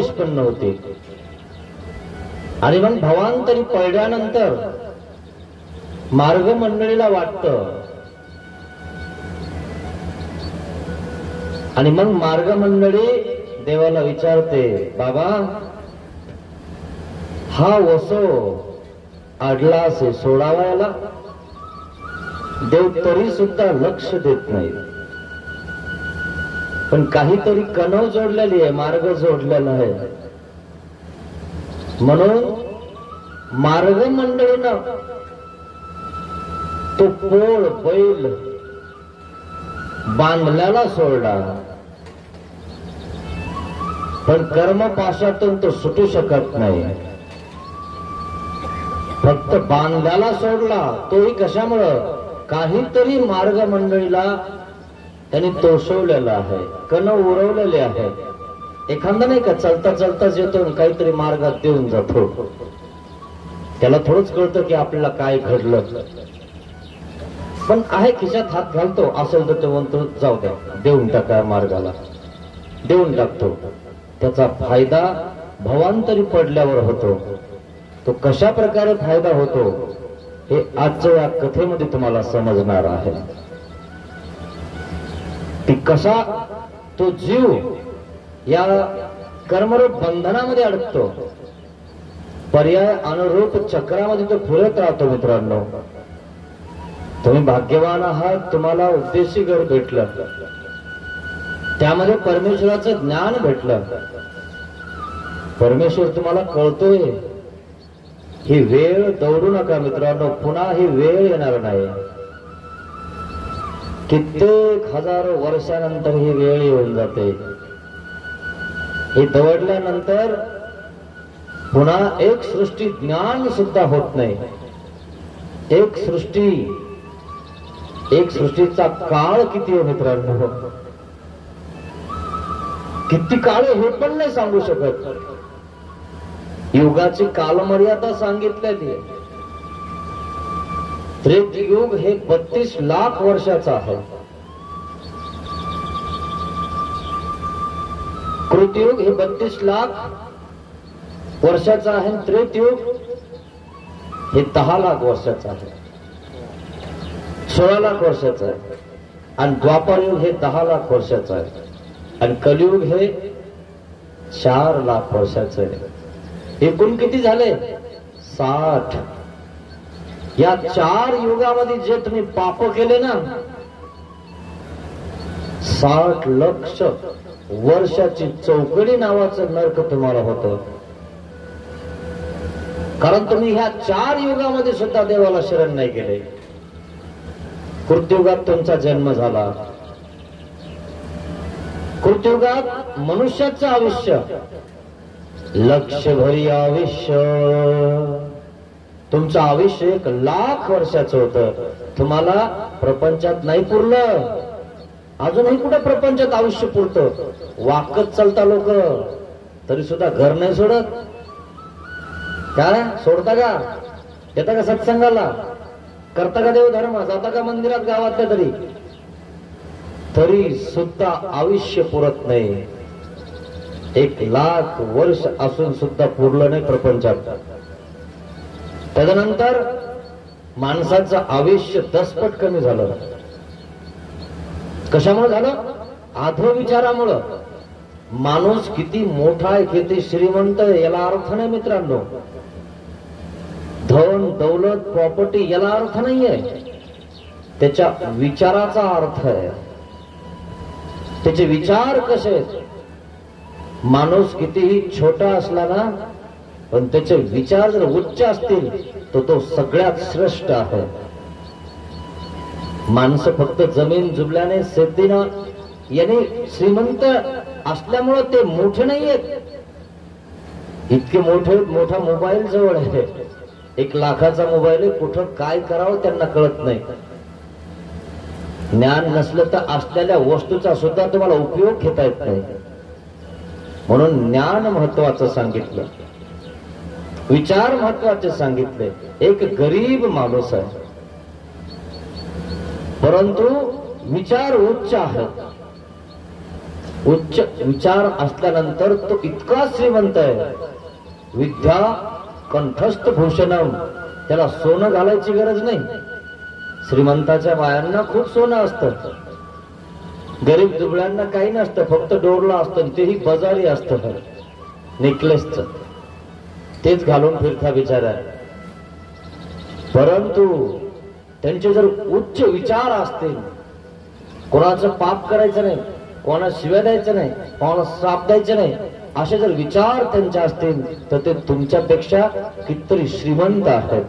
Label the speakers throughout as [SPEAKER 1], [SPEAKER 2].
[SPEAKER 1] निष्पन्न होते. आणि मग भवांतरी पडल्यानंतर मार्ग मंडळीला वाटतं, आणि मग मार्ग मंडळी देवाला विचारते, बाबा हा वसो अडला असे सोडावा याला. देव तरी सुद्धा लक्ष देत नाही. पण काहीतरी कणव जोडलेली आहे, मार्ग जोडलेला आहे. म्हणून मार्ग मंडळीनं तो पोळ बैल बांधल्याला सोडला. पण कर्मपाशातून तो सुटू शकत नाही. फक्त बांधल्याला सोडला, तोही कशामुळं? काहीतरी मार्ग मंडळीला त्यांनी तोषवलेला आहे, कण उरवलेले आहे. एखादा नाही का चालता चालताच येतो काहीतरी मार्गात देऊन जातो. त्याला थोडंच कळतं की आपल्याला काय घडलं, पण आहे खिशात हात घालतो. असेल तर तो म्हणतो जाऊ द्या, देऊन टाका मार्गाला, देऊन टाकतो. त्याचा फायदा भवांतरी पडल्यावर होतो. तो कशा प्रकारे फायदा होतो हे आजच्या या कथेमध्ये तुम्हाला समजणार आहे. ती कसा तो जीव या कर्मरूप बंधनामध्ये अडकतो, पर्याय अनुरूप चक्रामध्ये तो फिरत राहतो. मित्रांनो, तुम्ही भाग्यवान आहात, तुम्हाला उद्देशी घर भेटलं, त्यामध्ये परमेश्वराचं ज्ञान भेटलं. परमेश्वर तुम्हाला कळतोय. ही वेळ दौडू नका मित्रांनो, पुन्हा ही वेळ येणार नाही. कित्येक हजारो वर्षानंतर ही वेळ येऊन जाते. ही दौडल्यानंतर पुन्हा एक सृष्टी ज्ञान सुद्धा होत नाही. एक सृष्टीचा काळ किती आहे मित्रांनो, किती काळ हे पण नाही सांगू शकत. युगाची कालमर्यादा सांगितलेली आहे. त्रेतयुग हे 32 लाख वर्षाचं आहे. कृतयुग हे 32 लाख वर्षाचं आहे. त्रेतयुग हे 10 लाख वर्षाचं आहे, 16 लाख वर्षाचं आहे. आणि द्वापरयुग हे 10 लाख वर्षाचं आहे. आणि कलियुग हे 4 लाख वर्षाचं आहे. एकूण किती झाले? 60. या 4 युगामध्ये जे तुम्ही पाप केले ना, 60 लक्ष वर्षाची चौकडी नावाचं नरक तुम्हाला होतं. कारण तुम्ही ह्या 4 युगामध्ये सुद्धा देवाला शरण नाही केले. कृतयुगात तुमचा जन्म झाला. कृतयुगात मनुष्याचं आयुष्य लक्षभरी आयुष्य, तुमचं आयुष्य 1 लाख वर्षाचं होतं. तुम्हाला प्रपंचात नाही पुरलं. अजूनही कुठे प्रपंचात आयुष्य पुरतं? वाकत चालता लोक, तरी सुद्धा घर नाही सोडत. काय सोडता का? येता का सत्संगाला? करता का देवधर्म? जाता का मंदिरात गावातल्या? तरी सुद्धा आयुष्य पुरत नाही. 1 लाख वर्ष असून सुद्धा पुरलं नाही प्रपंचात. त्यानंतर माणसाचं आयुष्य 10 पट कमी झालं. कशामुळे झालं? अधोविचारामुळं. माणूस किती मोठा आहे, किती श्रीमंत आहे याला अर्थ नाही मित्रांनो. धन दौलत प्रॉपर्टी याला अर्थ नाहीये. त्याच्या विचाराचा अर्थ आहे. त्याचे विचार कसे आहेत? माणूस कितीही छोटा असला ना, पण त्याचे विचार जर उच्च असतील तर तो सगळ्यात श्रेष्ठ आहे. माणसं फक्त जमीन जुबल्याने सिद्धीनं याने श्रीमंत असल्यामुळे ते मोठे नाहीयेत. इतके मोठा मोबाईल जवळ आहे. 1 लाखाचा मोबाईल आहे, कुठं काय करावं त्यांना कळत नाही. ज्ञान नसलं तर असलेल्या वस्तूचा सुद्धा तुम्हाला उपयोग घेता येत नाही. म्हणून ज्ञान महत्वाचं सांगितलं, विचार महत्वाचे सांगितले. एक गरीब माणूस आहे परंतु विचार उच्च आहेत. उच्च विचार असल्यानंतर तो इतका श्रीमंत आहे. विद्या कंठस्थ भूषणम, त्याला सोनं घालायची गरज नाही. श्रीमंताच्या बायांना खूप सोनं असतं, गरीब दुबळ्यांना काही नसतं, फक्त डोरला असतं, तेही बाजारी असतं नेकलेसच, तेच घालून फिरता बिचारा. परंतु त्यांचे जर उच्च विचार असतील, कोणाचं पाप करायचं नाही, कोणाला शिव्या द्यायचं नाही, कोणाला श्राप द्यायचं नाही, असे जर विचार त्यांचे असतील तर ते तुमच्यापेक्षा कितीतरी श्रीमंत आहेत.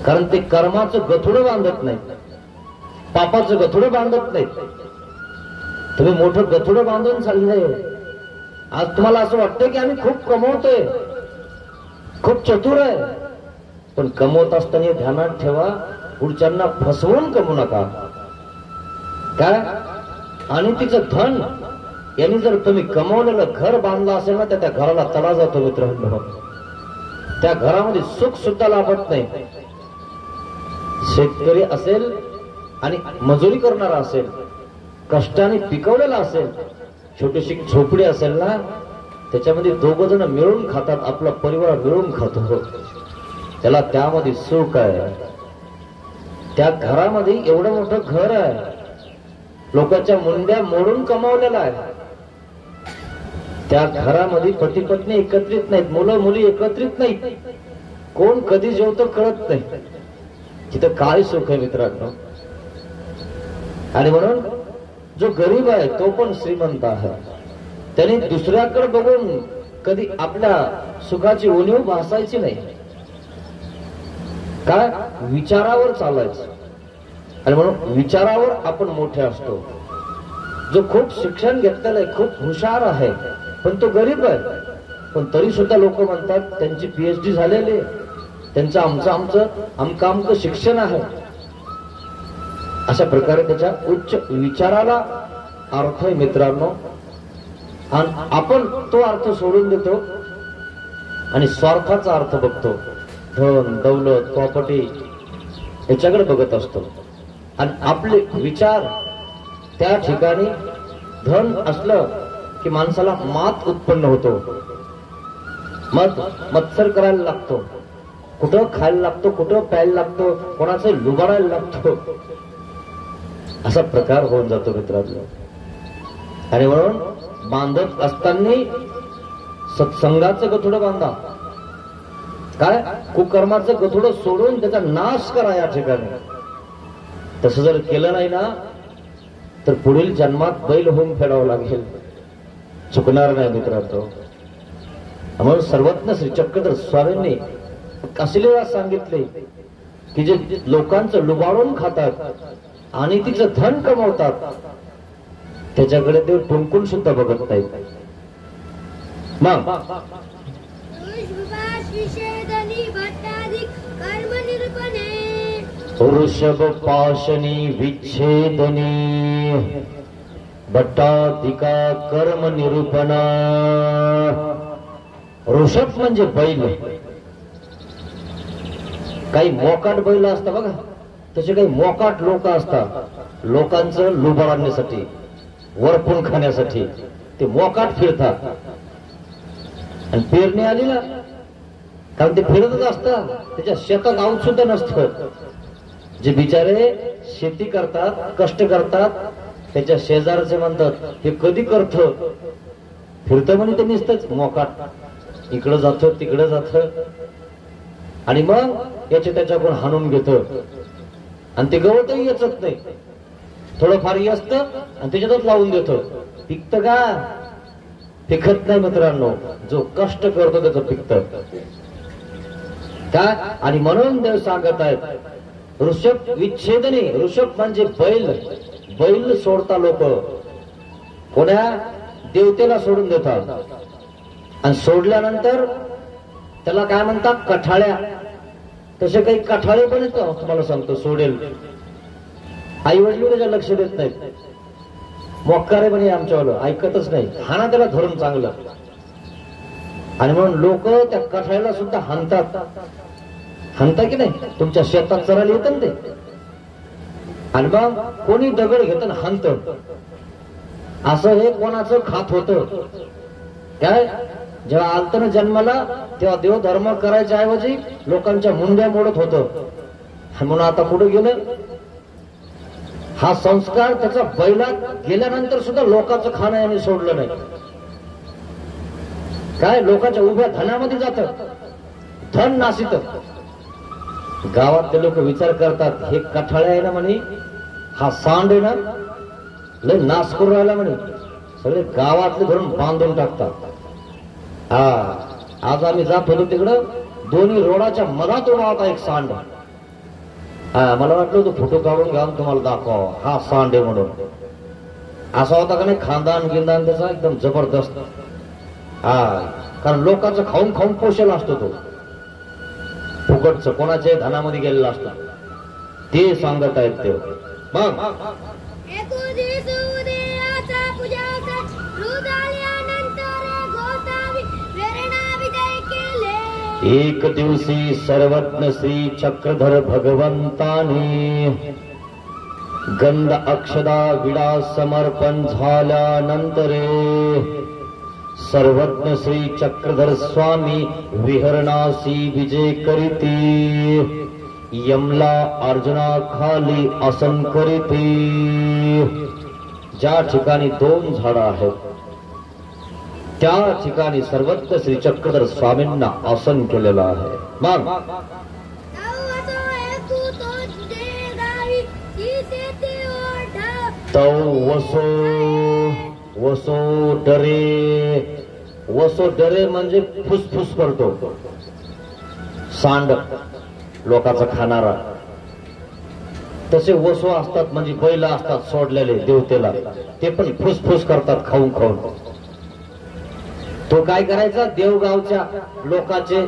[SPEAKER 1] कारण ते कर्माचं गथुडं बांधत नाही, पापाचं गथुडं बांधत नाही. तुम्ही मोठं गथुडं बांधून चाललंय. आज तुम्हाला असं वाटतं की आम्ही खूप कमवतोय, खूप चतुर आहे, पण कमवत असताना ध्यानात ठेवा, पुढच्यांना फसवून कमवू नका. काय? आणि तिचं धन यांनी जर तुम्ही कमवलेलं घर बांधलं असेल ना, तर त्या घराला तडा जातो मित्रांनो. त्या घरामध्ये सुख सुद्धा लाभत नाही. शेतकरी असेल आणि मजुरी करणारा असेल, कष्टाने पिकवलेला असेल, छोटीशी झोपडी असेल ना, त्याच्यामध्ये दोघ जण मिळून खातात, आपला परिवार मिळून खातो, त्याला त्यामध्ये सुख आहे. त्या घरामध्ये एवढं मोठं घर आहे, लोकांच्या मुंड्या मोडून कमावलेला आहे. त्या घरामध्ये पती पत्नी एकत्रित नाहीत, मुलं मुली एकत्रित नाहीत, कोण कधी जेवतो कळत नाही. तिथं काय सुख आहे मित्रांनो. आणि म्हणून जो गरीब आहे तो पण श्रीमंत आहे. त्याने दुसऱ्याकडे बघून कधी आपल्या सुखाची उणीव भासायची नाही. काय? विचारावर चालायचं. आणि म्हणून विचारावर आपण मोठे असतो. जो खूप शिक्षण घेतलेलं आहे, खूप हुशार आहे, पण तो गरीब आहे, पण तरी सुद्धा लोक म्हणतात त्यांची PhD झालेली, त्यांचं आमचं अमकं शिक्षण आहे. अशा प्रकारे त्याच्या उच्च विचाराला अर्थ आहे मित्रांनो. आणि आपण तो अर्थ सोडून देतो आणि स्वार्थाचा अर्थ बघतो. धन दौलत प्रॉपर्टी याच्याकडे बघत असतो. आणि आपले विचार त्या ठिकाणी धन असलं की माणसाला मात उत्पन्न होतो, मत्सर करायला लागतो, कुठं खायला लागतो, कुठं प्यायला लागतो, कोणाचं लुबाडायला लागतो, असा प्रकार होऊन जातो मित्रांनो. आणि म्हणून बांधत असताना सत्संगाचं गथुडं बांधा. काय? कुकर्माचं गथुडं सोडून त्याचा नाश करा या ठिकाणी. तसं जर केलं नाही ना, तर पुढील जन्मात बैल होऊन फेडावं लागेल, चुकणार नाही मित्रांनो. म्हणून सर्वज्ञ श्री चक्रधर स्वामींनी कसलेला सांगितले की जे लोकांचं लुबाडून खातात आणि तिचं धन कमवतात, त्याच्याकडे ते टुंकून सुद्धा बघत नाहीत. मग ऋषभ पाशनी विच्छेदनी भट्टाधिका कर्म निरूपणा. ऋषभ म्हणजे बैल. काही मोकाट बैल असतात बघा, तसे काही मोकाट लोक असतात, लोकांचं लुबाडण्यासाठी, वरपून खाण्यासाठी ते मोकाट फिरतात. आणि पेरणी आली ना, कारण ते फिरतच असतात, त्याच्या शेतात आऊत सुद्धा नसतं. जे बिचारे शेती करतात, कष्ट करतात, त्याच्या शेजारचे म्हणतात हे कधी करत, फिरतं म्हणे ते नुसतंच मोकाट, इकडं जातं तिकडं जातं, आणि मग याचे त्याच्याकडून हाणून घेत. आणि ते गवतही येचत नाही, थोडंफार असतं आणि त्याच्यातच लावून देतो. पिकतं का? पिकत नाही मित्रांनो. जो कष्ट करतो त्याचं पिकतं काय. आणि म्हणून देव सांगत आहेत ऋषभ विच्छेदनी. ऋषभ म्हणजे बैल. बैल सोडता लोक कोण्या देवतेला सोडून देतात, आणि सोडल्यानंतर त्याला काय म्हणतात? कठाळ्या. तसे काही कठाळे पण येतो, तुम्हाला सांगतो, सोडेल. आई वडील त्याच्या लक्ष देत नाहीत, मोक्कारे पण आमच्यावालं ऐकतच नाही, हाना त्याला धरून चांगलं. आणि म्हणून लोक त्या कठाळ्याला सुद्धा हाणतात. हाणता की नाही? तुमच्या शेतात चरायला येतं ना ते, आणि मग कोणी दगड घेतं हाणतं. असं हे कोणाचं खात होतं काय? जेव्हा आलतं ना जन्माला तेव्हा देवधर्म करायच्या ऐवजी लोकांच्या मुंड्या मोडत होतं. म्हणून आता पुढे गेलं. हा संस्कार त्याचा बैलात गेल्यानंतर सुद्धा लोकांचं खाणं याने सोडलं नाही. काय लोकांच्या उभ्या धनामध्ये जात, धन नासित. गावातले लोक विचार करतात हे कठाळे आहे ना म्हणे, हा सांड आहे ना, लय नाश करून राहिला म्हणे. सगळे गावातले धरून बांधून टाकतात. हा आज आम्ही जात होतो तिकडं, दोन्ही रोडाच्या मधात उभा होता एक सांड. हा मला वाटलं तो फोटो काढून घ्यावून तुम्हाला दाखव, हा सांड आहे म्हणून. असा होता का नाही खानदान गिंदान त्याचा एकदम जबरदस्त. हा कारण लोकांचं खाऊन खाऊन पोषेला असतो तो, फुकटचं कोणाच्या धनामध्ये गेलेला असतो. ते सांगत आहेत ते. मग एक दिवशी सर्वज्ञ श्री चक्रधर भगवंताने गंध अक्षदा विडा समर्पण झाल्यानंतरे सर्वज्ञ श्री चक्रधर स्वामी विहरणासी विजय करीती यमला अर्जुना खाली आसन करीती. ज्या ठिकाणी 2 झाडं आहेत त्या ठिकाणी सर्वज्ञ श्री चक्रधर स्वामींना आसन केलेलं आहे. मग तो वसो वसो डरे. वसो डरे म्हणजे फुसफुस करतो. सांड लोकांचा खाणारा. तसे वसो असतात म्हणजे बैल असतात सोडलेले देवतेला, ते पण फुसफुस करतात खाऊन खाऊन. तो काय करायचा, देवगावच्या लोकांचे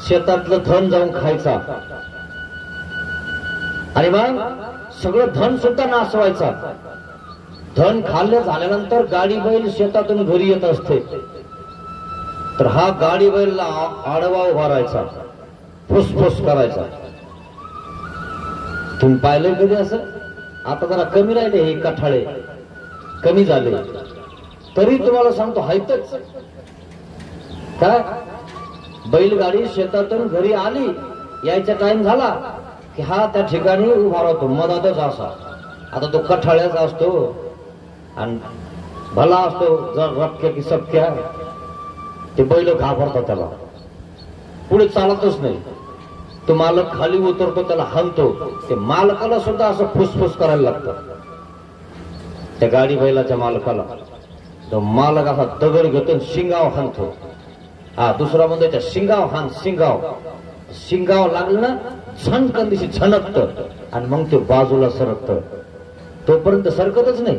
[SPEAKER 1] शेतातलं धन जाऊन खायचा आणि मग सगळं धन सुद्धा नासवायचा. धन खाल्लं झाल्यानंतर गाडी बैल शेतातून घरी येत असते, तर हा गाडी बैलला आडवा उभा राहायचा, फुसफुस करायचा. तुम्ही पाहिलं कधी असं? आता जरा कमी राहिले हे कठाळे, कमी झाले, तरी तुम्हाला सांगतो हायतच. काय बैलगाडी शेतातून घरी आली, यायचा टाइम झाला की हा त्या ठिकाणी उभा राहतो मधातच असा. आता तो कठाळ्याचा असतो आणि भला असतो, जर रपक्या की सपक्या, ते बैल घाबरतात त्याला, पुढे चालतच नाही. तो मालक खाली उतरतो, त्याला हाणतो. ते मालकाला सुद्धा असं फुसफुस करायला लागतं त्या गाडी बैलाच्या मालकाला. तो मालक असा दगड घेतो, शिंगाव हाणतो. हा दुसरा म्हणजे त्या शिंगाव हान, शिंगाव शिंगाव लागलं ना झणकन दिशी झणकत आणि मग ते बाजूला सरकत. तोपर्यंत सरकतच नाही.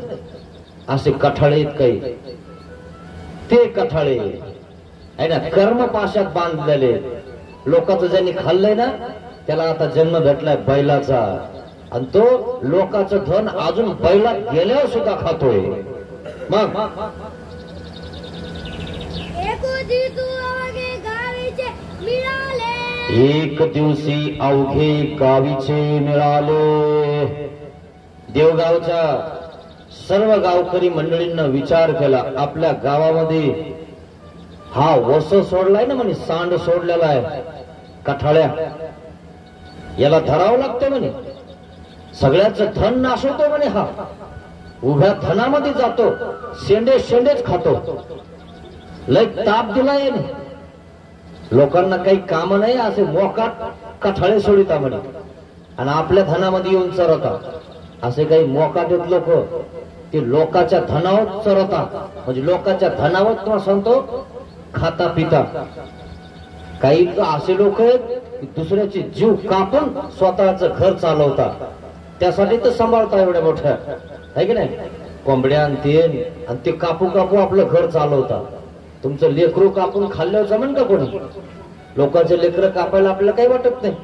[SPEAKER 1] असे कठाळे काही, ते कठाळे आहे ना कर्मपाशात बांधलेले. लोकांचं ज्यांनी खाल्लंय ना त्याला आता जन्म भेटलाय बैलाचा, आणि तो लोकांचं धन अजून बैलात गेल्यावर सुद्धा खातोय. मग एक दिवशी अवघे गावीचे मिळाले. देवगावच्या सर्व गावकरी मंडळींना विचार केला, आपल्या गावामध्ये हा वस सोडलाय ना म्हणे, सांड सोडलेला आहे कठाळ्या, याला धरावं लागतं म्हणे. सगळ्याचं धन नाशवतो म्हणे. हा उभ्या धनामध्ये जातो, शेंडे शेंडेच खातो. लय ताप दिलाय याने. लोकांना काही काम नाही, असे मोकाट कठाळे सोडिता म्हणे आणि आपल्या धनामध्ये येऊन चरवतात. असे काही मोकाटेत लोक ते लोकांच्या धनावर चरवतात, म्हणजे लोकांच्या धनावर तुम्हाला सांगतो खाता पिता. काही असे लोक आहेत दुसऱ्याचे जीव कापून स्वतःचं घर चालवतात, त्यासाठी तर सांभाळता एवढ्या मोठ्या आहे की नाही, कोंबड्या आणि ते कापू कापू आपलं घर चालवतात. तुमचं लेकरू कापून खाल्ल्यावर जमन का कोणी? लोकांचे लेकरं कापायला आपल्याला काही वाटत नाही,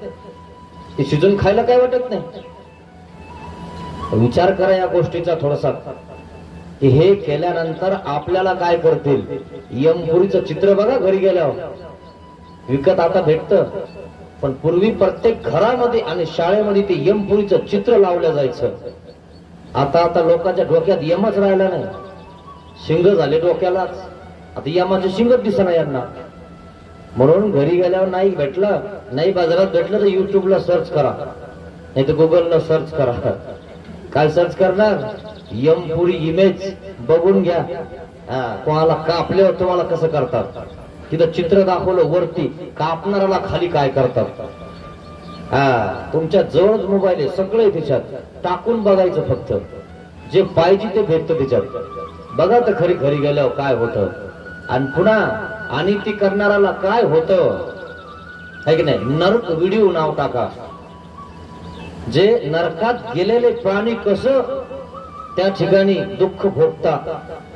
[SPEAKER 1] ते शिजून खायला काही वाटत नाही. विचार करा या गोष्टीचा थोडासा, की हे केल्यानंतर आपल्याला काय करतील. यमपुरीचं चित्र बघा घरी गेल्यावर, विकत आता भेटतं, पण पूर्वी प्रत्येक घरामध्ये आणि शाळेमध्ये ते यमपुरीचं चित्र लावलं जायचं. आता लोकांच्या डोक्यात यमच राहिला नाही. शिंग झाले डोक्यालाच. आता या माझे शिंगच दिसना यांना. म्हणून घरी गेल्यावर नाही भेटलं, नाही बाजारात भेटलं तर युट्यूबला सर्च करा, नाही तर गुगलला सर्च करा. काय सर्च करणार? यमपुरी इमेज बघून घ्या. कोणाला कापले तुम्हाला कसं करतात, तिथं चित्र दाखवलं वरती, कापणाऱ्याला खाली काय करतात. तुमच्या जवळच मोबाईल आहे, सगळे त्याच्यात टाकून बघायचं. फक्त जे पाहिजे ते भेटतं त्याच्यात. बघा तर खरी घरी गेल्यावर काय होतं, आणि पुन्हा आणि ती करणाऱ्याला काय होतं है की नाही. नरक व्हिडिओ नाव टाका. जे नरकात गेलेले प्राणी कसं त्या ठिकाणी दुःख भोगतात,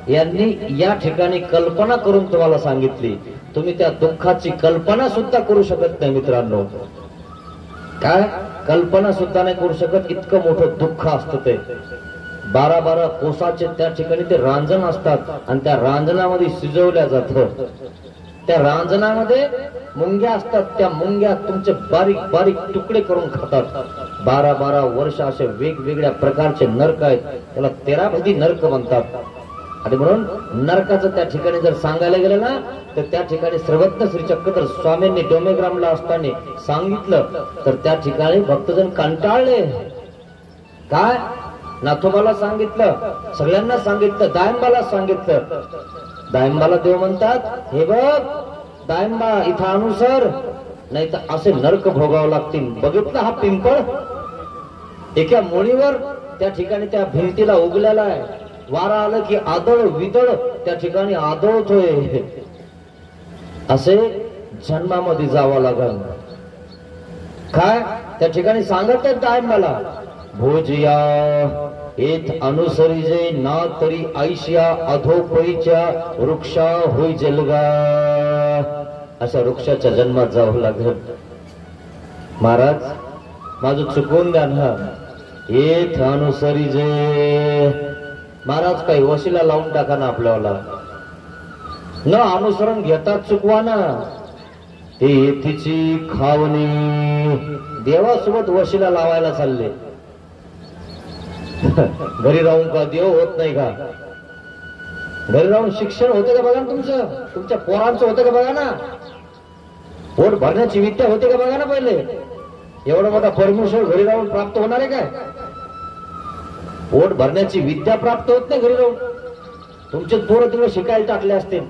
[SPEAKER 1] यांनी या ठिकाणी कल्पना करून तुम्हाला सांगितली. तुम्ही त्या दुःखाची कल्पना सुद्धा करू शकत नाही मित्रांनो. काय कल्पना सुद्धा नाही करू शकत, इतकं मोठं दुःख असतं ते. 12-12 कोसाचे त्या ठिकाणी ते रांजण असतात, आणि त्या रांजणामध्ये शिजवल्या जातं. त्या रांजणामध्ये मुंग्या असतात, त्या मुंग्या तुमचे बारीक बारीक तुकडे करून खातात. 12-12 वर्ष असे वेगवेगळ्या प्रकारचे नरक आहेत, त्याला 13 नरक म्हणतात. आणि म्हणून नरकाचं त्या ठिकाणी जर सांगायला गेलं ना, तर त्या ठिकाणी सर्वज्ञ श्री चक्रधर स्वामींनी डोमेग्रामला असताना सांगितलं, तर त्या ठिकाणी भक्तजन कंटाळले. काय नाथोबाला सांगितलं, सगळ्यांना सांगितलं, दायंबाला सांगितलं. दायंबाला देव म्हणतात, हे बघ दायंबा इथं अनुसर, नाही तर असे नरक भोगावं लागतील. बघितलं हा पिंपळ एका मुळीवर त्या ठिकाणी त्या भिंतीला उगलेला आहे. वारा आलं की आदळ विदळ त्या ठिकाणी आदळतोय. असे जन्मामध्ये जावं लागल. काय त्या ठिकाणी सांगत आहेत दायंबाला, भोजया येत अनुसरी जे ना तरी ऐशिया अधोपरीच्या वृक्षा होई जलगा. अशा वृक्षाच्या जन्मात जावं लागलं. महाराज माझं चुकवून द्या ना. येत अनुसरी जे महाराज काही वशिला लावून टाका ना आपल्याला. न अनुसरण घेतात चुकवा ना. ते येथीची खावणी देवासोबत वशिला लावायला चालले. घरी राहून का देव होत नाही का? घरी राहून शिक्षण होते का बघा ना तुमचं, तुमच्या पोरांचं होतं का बघा ना. पोट भरण्याची विद्या होते का बघा ना पहिले. एवढा मोठा परमेश्वर घरी राहून प्राप्त होणार आहे काय? पोट भरण्याची विद्या प्राप्त होत नाही घरी राहून. तुमचे पोरं तिकडे शिकायला टाकले असतील,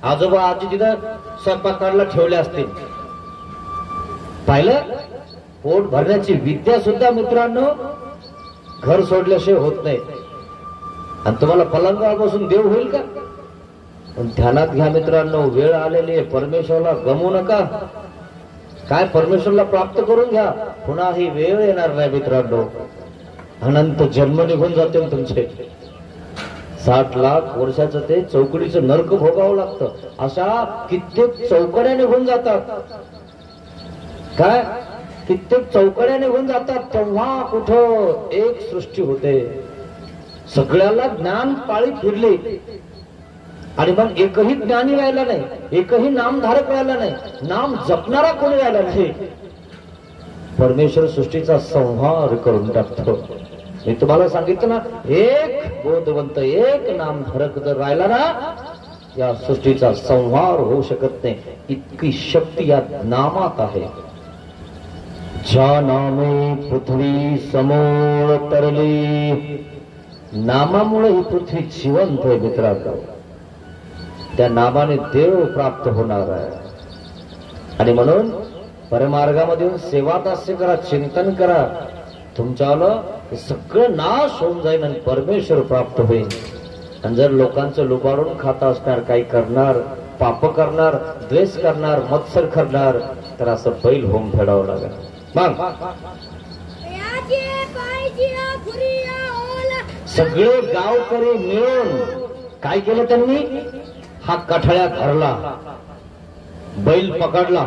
[SPEAKER 1] आजोबा आजी तिथं स्वयंपाकाला ठेवले असतील. पाहिलं, पोट भरण्याची विद्या सुद्धा मित्रांनो घर सोडल्याशिवाय होत नाही. आणि तुम्हाला पलंगापासून देव होईल का? ध्यानात घ्या मित्रांनो, वेळ आलेली आहे. परमेश्वरला गमू नका. काय परमेश्वरला प्राप्त करून घ्या. पुन्हा ही वेळ येणार नाही मित्रांनो. अनंत जन्म निघून जाते तुमचे. 60 लाख वर्षाचं ते चौकडीचं नरक भोगावं लागतं. अशा कित्येक चौकड्या निघून जातात. काय कित्येक चौकड्या निघून जातात. तेव्हा कुठं एक सृष्टी होते. सगळ्याला ज्ञान पाळी फिरली, आणि मग एकही ज्ञानी राहिला नाही, एकही नामधारक राहिला नाही, नाम जपणारा कोणी राहिला नाही. परमेश्वर सृष्टीचा संहार करून टाकतो. मी तुम्हाला सांगितलं ना, एक बोधवंत एक नामधारक जर राहिला ना, या सृष्टीचा संहार होऊ शकत नाही. इतकी शक्ती या नामात आहे. ज्या नामे पृथ्वी समोर तरली, नामामुळे ही पृथ्वी जिवंत आहे मित्रांनो. त्या नामाने देव प्राप्त होणार आहे. आणि म्हणून परमार्गामध्ये सेवा दास्य करा, चिंतन करा. तुमच्याला सगळं नाश होऊन जाईल आणि परमेश्वर प्राप्त होईल. आणि जर लोकांचं लुबाडून खाता असणार, काही करणार, पाप करणार, द्वेष करणार, मत्सर करणार, तर असं बैल होऊन फेडावं लागेल. मग सगळे गावकरी मिळून काय केलं त्यांनी? हा कठळ्या धरला, बैल पकडला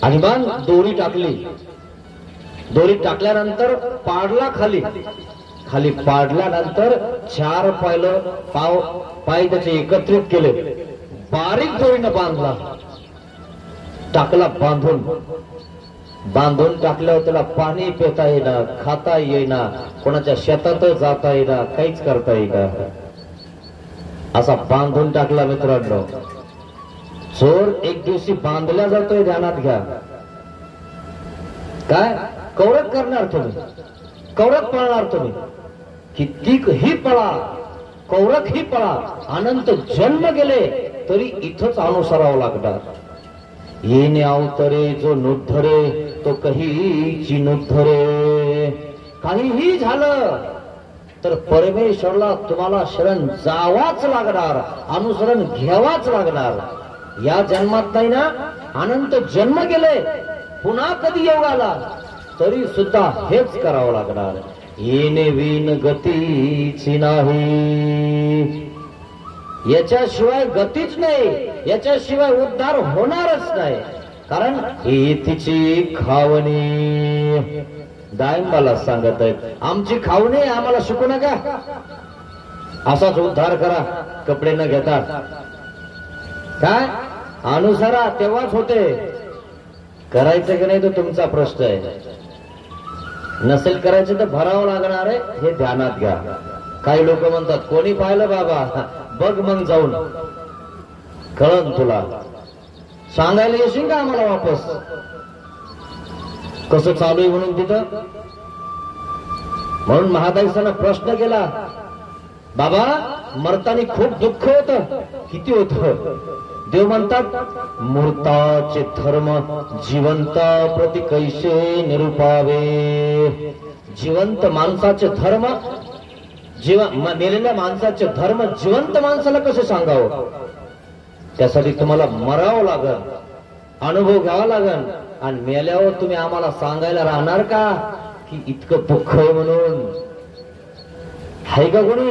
[SPEAKER 1] आणि मग दोरी टाकली. दोरी टाकल्यानंतर पाडला खाली. खाली पाडल्यानंतर 4 पाय त्याचे एकत्रित केले, बारीक दोरीनं बांधला, टाकला बांधून. बांधून टाकल्यावर त्याला पाणी पिता येईना, खाता येईना, कोणाच्या शेतात जाता येईना, काहीच करता येईना. असा बांधून टाकला मित्रांनो. चोर एक दिवशी बांधल्या जातोय, ध्यानात घ्या. काय कौरक करणार तुम्ही, कौरक पळणार तुम्ही, कितीही पळा, कौरक ही पळा, अनंत जन्म गेले तरी इथंच अनुसरावं लागणार. येणे अवतरे जो नुद्धरे तो कहीची नुद्धरे. काहीही झालं तर परमेश्वरला तुम्हाला शरण जावाच लागणार, अनुसरण घ्यावाच लागणार. या जन्मात नाही ना, अनंत जन्म गेले, पुन्हा कधी योग आला तरी सुद्धा हेच करावं लागणार. येणे विन गतीची नाही, याच्याशिवाय गतीच नाही, याच्याशिवाय उद्धार होणारच नाही. कारण तिची खावणी. डाळिंबाला सांगत आहेत, आमची खावणी आम्हाला शिकू नका, असाच उद्धार करा कपडे न घेता. काय अनुसरा तेव्हाच होते. करायचं की नाही तो तुमचा प्रश्न आहे. नसेल करायचं तर भरावं लागणार आहे, हे ध्यानात घ्या. काही लोक म्हणतात कोणी पाहिलं बाबा, बघ मग जाऊन कळन तुला. सांगायला येशील का आम्हाला वापस कसं चालू आहे म्हणून तिथं. म्हणून महादाईसानं प्रश्न केला, बाबा मरतानी खूप दुःख होतं, किती होतं. देव म्हणतात मूर्ताचे धर्म जिवंता प्रति कैसे निरूपावे. जिवंत माणसाचे धर्म, मेलेल्या माणसाचे धर्म जिवंत माणसाला कसे सांगावं. त्यासाठी तुम्हाला मरावं लागल, अनुभव घ्यावा लागल. आणि मेल्यावर तुम्ही आम्हाला सांगायला राहणार का की इतकं दुःख आहे म्हणून. आहे का कोणी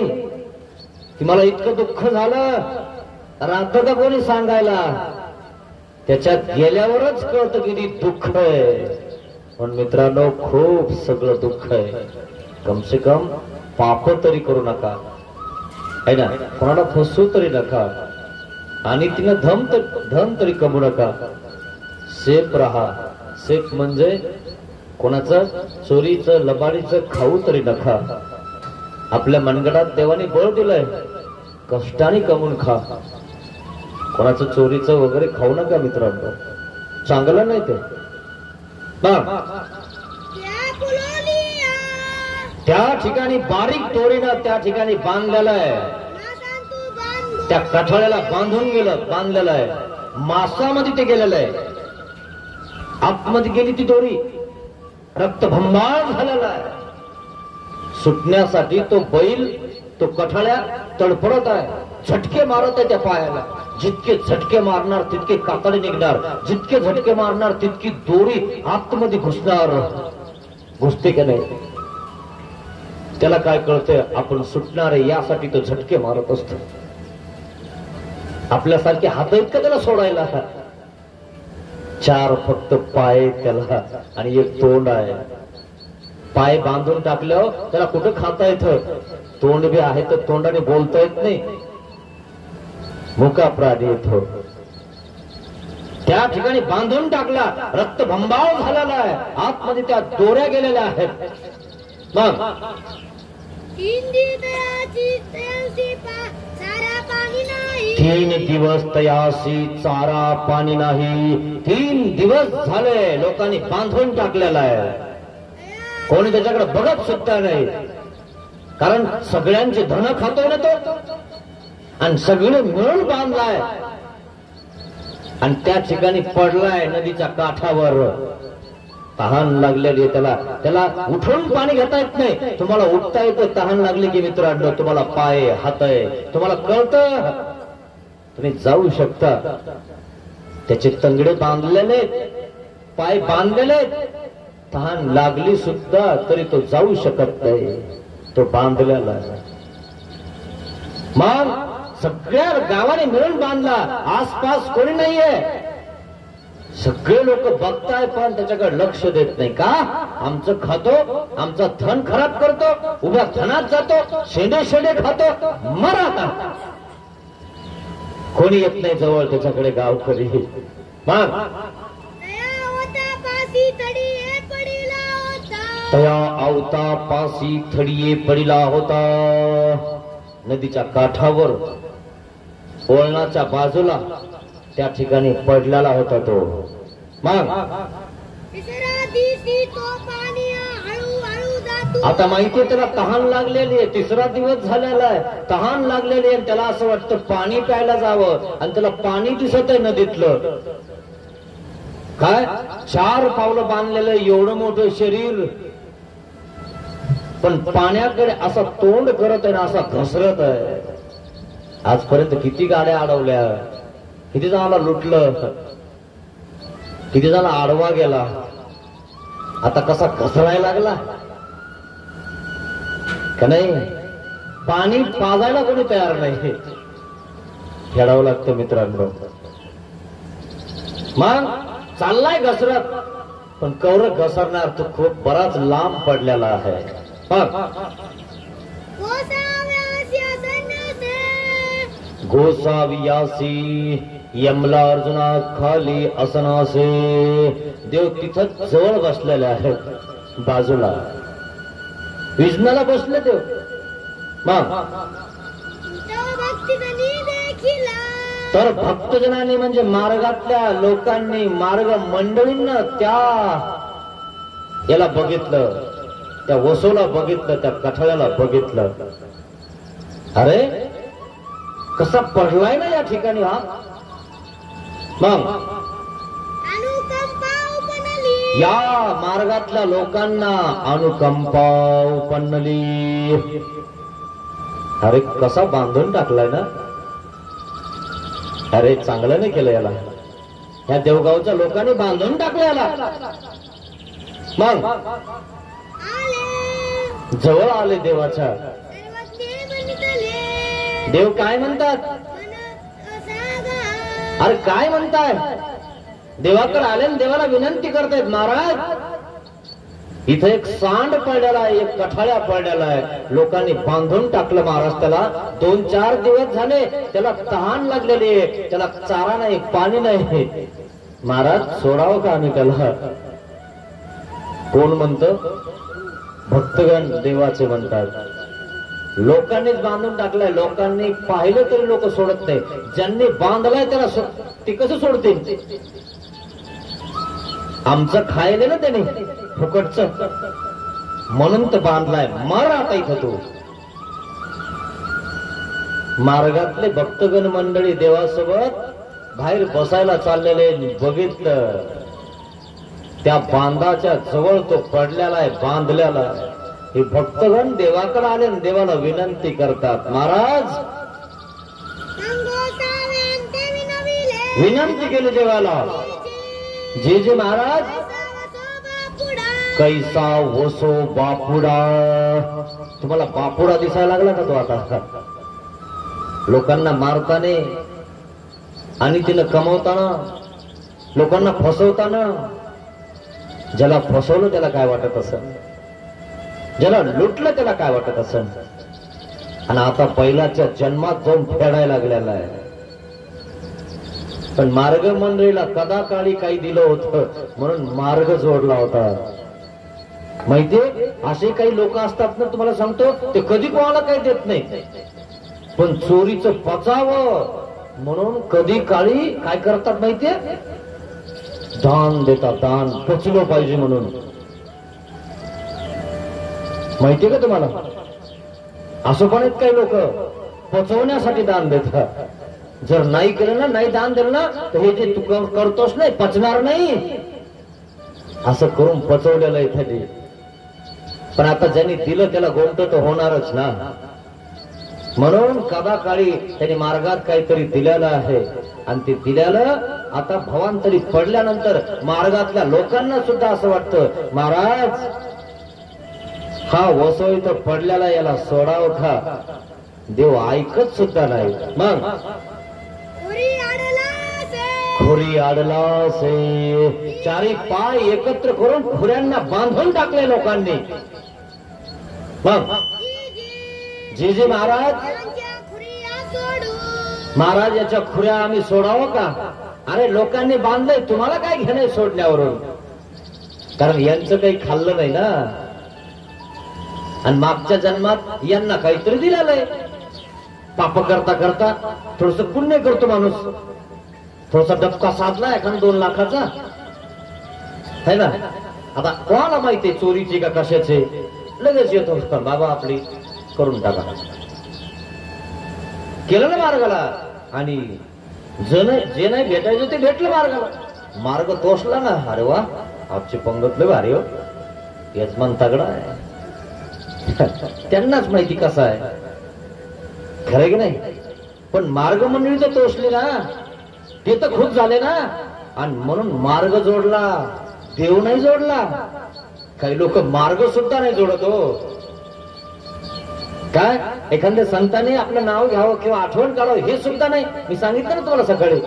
[SPEAKER 1] की मला इतकं दुःख झालं, राहतं का कोणी सांगायला. त्याच्यात गेल्यावरच कळतं किती दुःख आहे. पण मित्रांनो खूप सगळं दुःख आहे. कमसे कम पाप तरी करू नका, है ना, कोणाला फसवू तरी नका, आणि तिनं धन तरी कमवू नका. सेफ राहा. सेफ म्हणजे कोणाचं चोरीचं लबाडीचं खाऊ तरी नका. आपल्या मनगडात देवाने बळ दिलंय, कष्टाने कमवून खा. कोणाचं चोरीचं वगैरे खाऊ नका मित्रांनो, चांगलं नाही ते. त्या ठिकाणी बारीक दोरीनं त्या ठिकाणी बांधलेलं आहे, त्या कठाळ्याला बांधून बांधलेलं आहे. मासामध्ये ते गेलेलं आहे. आतमध्ये गेली ती दोरी, रक्तभंबाळ झालेला आहे. सुटण्यासाठी तो बैल, तो कठाळ्या तडफडत आहे, झटके मारत आहे त्या पायाला. जितके झटके मारणार तितके कातडी निघणार, जितके झटके मारणार तितकी दोरी आतमध्ये घुसणार. घुसते का नाही त्याला काय कळतंय, आपण सुटणार आहे यासाठी तो झटके मारत असतो. आपल्यासारखे हात आहेत का त्याला सोडायला. 4 फक्त पाय त्याला आणि 1 तोंड आहे. पाय बांधून टाकल्यावर त्याला कुठं खाता येतं, तोंड बी आहे तर तोंडाने बोलता येत नाही, मुका प्राणी येतो. त्या ठिकाणी बांधून टाकला, रक्तभंबाळ झालेला आहे, आतमध्ये त्या दोऱ्या गेलेल्या आहेत. मग 3 दिवस तयासी चारा पाणी नाही. 3 दिवस झाले लोकांनी बांधून टाकलेला आहे. कोणी त्याच्याकडे बघत सुद्धा नाही, कारण सगळ्यांचे धन खातोय ना तो, आणि सगळे मिळून बांधलाय. आणि त्या ठिकाणी पडलाय नदीच्या काठावर. तहान लागलेली त्याला उठून पाणी घेता येत नाही. तुम्हाला उठता येतं तहान लागली की मित्रांनो, तुम्हाला पाय हात आहे, तुम्हाला कळतं, तुम्ही जाऊ शकता. त्याचे तंगडे बांधलेले, पाय बांधलेले, तहान लागली सुद्धा तरी तो जाऊ शकत नाही, तो बांधलेला. मग सगळ्या गावाने मिळून बांधला, आसपास कोणी नाहीये. सगळे लोक बघताय पण त्याच्याकडे लक्ष देत नाही. का आमचं खातो, आमचं धन खराब करतो, उभ्या धनात जातो, शेंडे खातो, मरा. कोणी येत नाही जवळ त्याच्याकडे गावकरी. मग तया आवता पासी थडिये पडिला होता. नदीच्या काठावर वळणाच्या बाजूला त्या ठिकाणी पडलेला होता तो. मग आता माहितीये त्याला तहान लागलेली आहे, तिसरा दिवस झालेला आहे, तहान लागलेली आहे. त्याला असं वाटतं पाणी प्यायला जावं आणि त्याला पाणी दिसत आहे नदीतलं. काय 4 पावलं बांधलेलं एवढं मोठं शरीर, पण पाण्याकडे असा तोंड करत आहे ना, असा घसरत आहे. आजपर्यंत किती गाड्या अडवल्या, किती जणाला लुटलं, किती जणाला आडवा गेला. आता कसा घसरायला लागला का नाही. पाणी पाजायला कोणी तयार नाही, फेडावं लागतं मित्रांनो. मग चाललाय घसरत, पण कौर घसरणार तो खूप बराच लांब पडलेला आहे. गोसावियासी यमला अर्जुना खाली असनासे. देव तिथं जवळ बसलेले आहेत, बाजूला विजनाला बसले देव. मग तर भक्तजनांनी म्हणजे मार्गातल्या लोकांनी, मार्ग मंडळींना त्या याला बघितलं, त्या वसोला बघितलं, त्या कठळ्याला बघितलं. अरे कसा पडलाय ना या ठिकाणी हा. मग या मार्गातल्या लोकांना अनुकंपा उपन्नली. अरे कसा बांधून टाकलाय ना. अरे चांगलं नाही केलं याला, या देवगावच्या लोकांनी बांधून टाकलं याला. मग जवळ आले देवाच्या. देव काय म्हणतात, अरे काय म्हणताय. देवाकडे आले आणि देवाला विनंती करतायत, महाराज इथं एक सांड पडलेला आहे, एक कठाळ्या पडलेला आहे, लोकांनी बांधून टाकलं महाराज त्याला. 2-4 दिवस झाले त्याला तहान लागलेली आहे, त्याला चारा नाही, पाणी नाही. महाराज सोडावं का आम्ही त्याला. कोण म्हणतं, भक्तगण देवाचे म्हणतात. लोकांनीच बांधून टाकलाय, लोकांनी पाहिलं तरी लोक सोडत नाही. ज्यांनी बांधलाय त्याला ते कसं सोडतील. आमचं खायले ना त्याने फुकटचं, म्हणून तर बांधलाय. मर आता इथं तू. मार्गातले भक्तगण मंडळी देवासोबत बाहेर बसायला चाललेले बघितलं, त्या बांधाच्या जवळ तो पडलेला आहे, बांधलेला. हे भक्तगण देवाकडे आले आणि देवाला विनंती करतात, महाराज विनंती केली देवाला. जे जे महाराज कैसा वसो बापुडा. तुम्हाला बापुडा दिसायला लागला का तो आता. लोकांना मारताना आणि तिनं कमवताना, लोकांना फसवताना. ज्याला फसवलं त्याला काय वाटत असेल, ज्याला लुटलं त्याला काय वाटत असेल. आणि आता पहिल्याच्या जन्मात जाऊन फेडायला लागलेला आहे. पण मार्ग मंडळीला कदा काळी काही दिलं होतं म्हणून मार्ग जोडला होता. माहितीये असे काही लोक असतात ना, तुम्हाला सांगतो, ते कधी कोणाला काही देत नाही, पण चोरीचं पचावं म्हणून कधी काळी काय करतात माहितीये, दान देतात. दान पचलं पाहिजे म्हणून. माहितीये का तुम्हाला, असं पण आहेत काही लोक पचवण्यासाठी दान देतात. जर नाही केलं ना, नाही दान दिलं ना, तर हे जे तू करतोस नाही पचणार नाही, असं करून पचवलेलं आहे एखादी. पण आता ज्यांनी दिलं त्याला गोमट तर होणारच ना. म्हणून कदा काळी त्यांनी मार्गात काहीतरी दिलेलं आहे, आणि ते दिलेलं आता भवांतरी पडल्यानंतर मार्गातल्या लोकांना सुद्धा असं वाटतं, महाराज हा वसो इथं पडलेला, याला सोडावं का. देव ऐकत सुद्धा नाही. मग खुरी आडला से. चारी पाय एकत्र करून खुऱ्यांना बांधून टाकले लोकांनी. मग जे जे महाराज, महाराज याच्या खुऱ्या आम्ही सोडावं का. अरे लोकांनी बांधलंय, तुम्हाला काय घेणं सोडण्यावरून. कारण यांचं काही खाल्लं नाही ना, आणि मागच्या जन्मात यांना काहीतरी दिलेलं आहे. पाप करता करता थोडस पुण्य करतो माणूस, थोडासा डबका साधला एखादा 2 लाखाचा है ना. आता कोणाला माहितीये चोरीची का कशाचे, लगेच येतो बाबा आपली करून टाका. केलं ना मार्गाला, आणि जे नाही भेटायचं ते भेटलं मार्गाला. मार्ग तोषला ना, अरे वा आजची पंगतलं भारी हो, यजमान तगडा आहे. त्यांनाच माहिती कसा आहे, खरं की नाही. पण मार्ग मंडळी तर तोषली ना, ते तर खुश झाले ना. आणि म्हणून मार्ग जोडला, देव नाही जोडला. काही लोक मार्ग सुद्धा नाही जोडत हो. काय एखाद्या संतांनी आपलं नाव घ्यावं किंवा आठवण काढावं हे सुद्धा नाही. मी सांगितलं ना तुम्हाला सकाळी,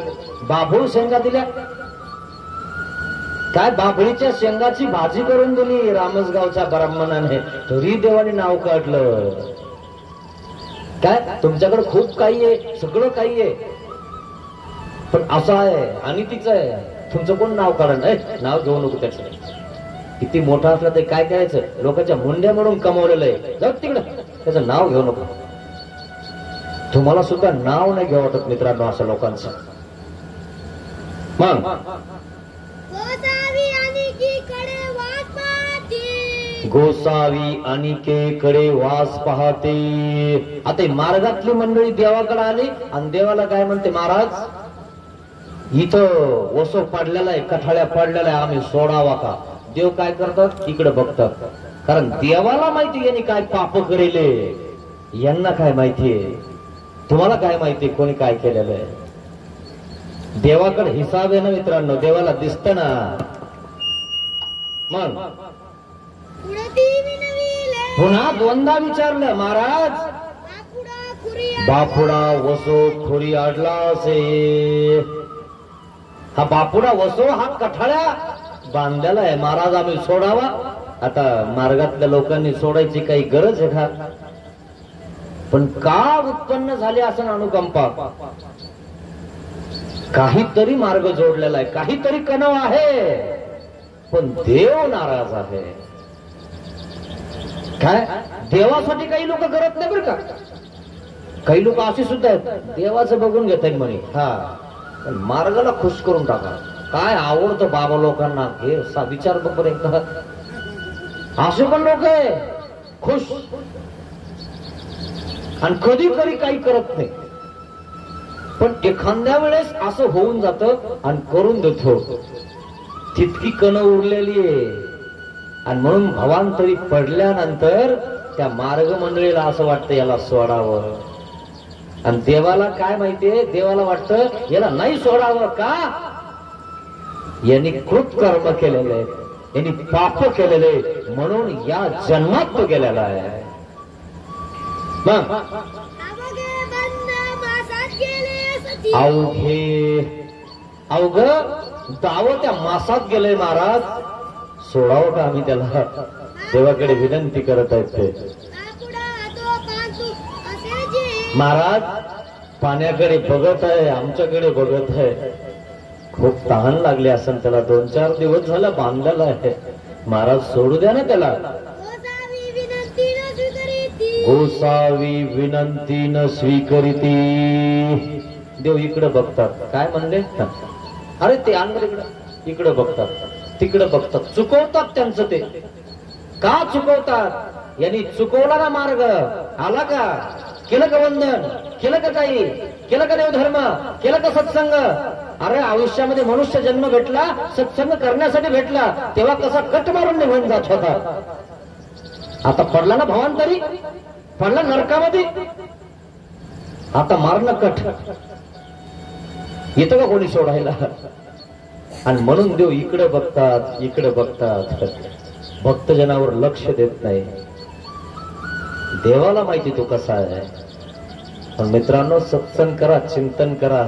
[SPEAKER 1] बाभूळ शेंगा दिल्या. काय बाभळीच्या शेंगाची भाजी करून दिली रामसगावच्या ब्राह्मणाने, तरी देवाने नाव काढलं. काय तुमच्याकडे खूप काही आहे, सगळं काही आहे, पण असं आहे आणि तिचं आहे, तुमचं कोण नाव काढण. नाव घेऊ नको त्याचं. किती मोठा असला ते काय करायचं, लोकांच्या मुंड्या म्हणून कमवलेलं आहे, जाऊ तिकडं, त्याचं नाव घेऊ नको. तुम्हाला सुद्धा नाव नाही घेऊ वाटत मित्रांनो अशा लोकांचं. मग गोसावी अनिकेकडे वास पाहते. आता मार्गातली मंडळी देवाकडे आली आणि देवाला काय म्हणते, महाराज इथं वसो पडलेला आहे, कठाळ्या पडलेला आहे, आम्ही सोडावा का. देव काय करतात, इकडे बघतात. कारण देवाला माहिती यांनी काय पाप करेले, यांना काय माहितीये, तुम्हाला काय माहितीये कोणी काय केलेलं आहे. देवाकडे हिसाब आहे ना मित्रांनो, देवाला दिसत ना. मग पुन्हा 2दा विचारलं, महाराज बापुडा वसो खुरी अडला असे. हा बापुडा वसो हा कठाळ्या बांधलेला आहे, महाराज आम्ही सोडावा. आता मार्गातल्या लोकांनी सोडायची काही गरज आहे का. पण का उत्पन्न झाले असं अनुकंपा. काहीतरी मार्ग जोडलेला आहे, काहीतरी कणव आहे, पण देव नाराज आहे. काय देवासाठी काही लोक करत नाही बरं का. काही लोक असे सुद्धा आहेत, देवाचं बघून घेत आहेत म्हणे, हा पण मार्गाला खुश करून टाका. काय आवडतं बाबा लोकांना हे विचार बरोबर एकदा. असे पण लोक आहे खुश, आणि कधी कधी काही करत नाही. पण एखाद्या वेळेस असं होऊन जातं आणि करून देतो, तितकी कण उरलेली आहे. आणि म्हणून भवांतरी पडल्यानंतर त्या मार्ग मंडळीला असं वाटतं याला सोडावं. आणि देवाला काय माहितीये, देवाला वाटतं याला नाही सोडावं का, यांनी कृत कर्म केलेले आहे, यांनी पाप केलेले, म्हणून या जन्मात तो गेलेला आहे. मग अवघ दाव त्या मासात गेलंय, महाराज सोडावं का आम्ही त्याला. देवाकडे विनंती करत आहेत ते. महाराज पाण्याकडे बघत आहे, आमच्याकडे बघत आहे, खूप तहान लागली असेल त्याला, 2-4 दिवस झाला बांधलेला आहे, महाराज सोडू द्या ना त्याला. गोसावी विनंती न स्वीकरिती. देव इकडे बघतात, काय म्हणले, अरे ते अंग इकडे बघतात, तिकडे बघतात, चुकवतात त्यांचं. ते का चुकवतात, यांनी चुकवला ना मार्ग, आला का, केलं का वंदन, केलं का काही, केलं का देवधर्म, केलं का सत्संग. अरे आयुष्यामध्ये मनुष्य जन्म भेटला सत्संग करण्यासाठी भेटला, तेव्हा कसा कट मारून निघून जात होता. आता पडला ना भवांतरी, पडला नरकामध्ये, आता मारणं कट. येतं का कोणी सोडायला. आणि म्हणून देव इकडे बघतात, इकडे बघतात, भक्तजनावर लक्ष देत नाही. देवाला माहिती तो कसा आहे. पण मित्रांनो सत्संग करा, चिंतन करा,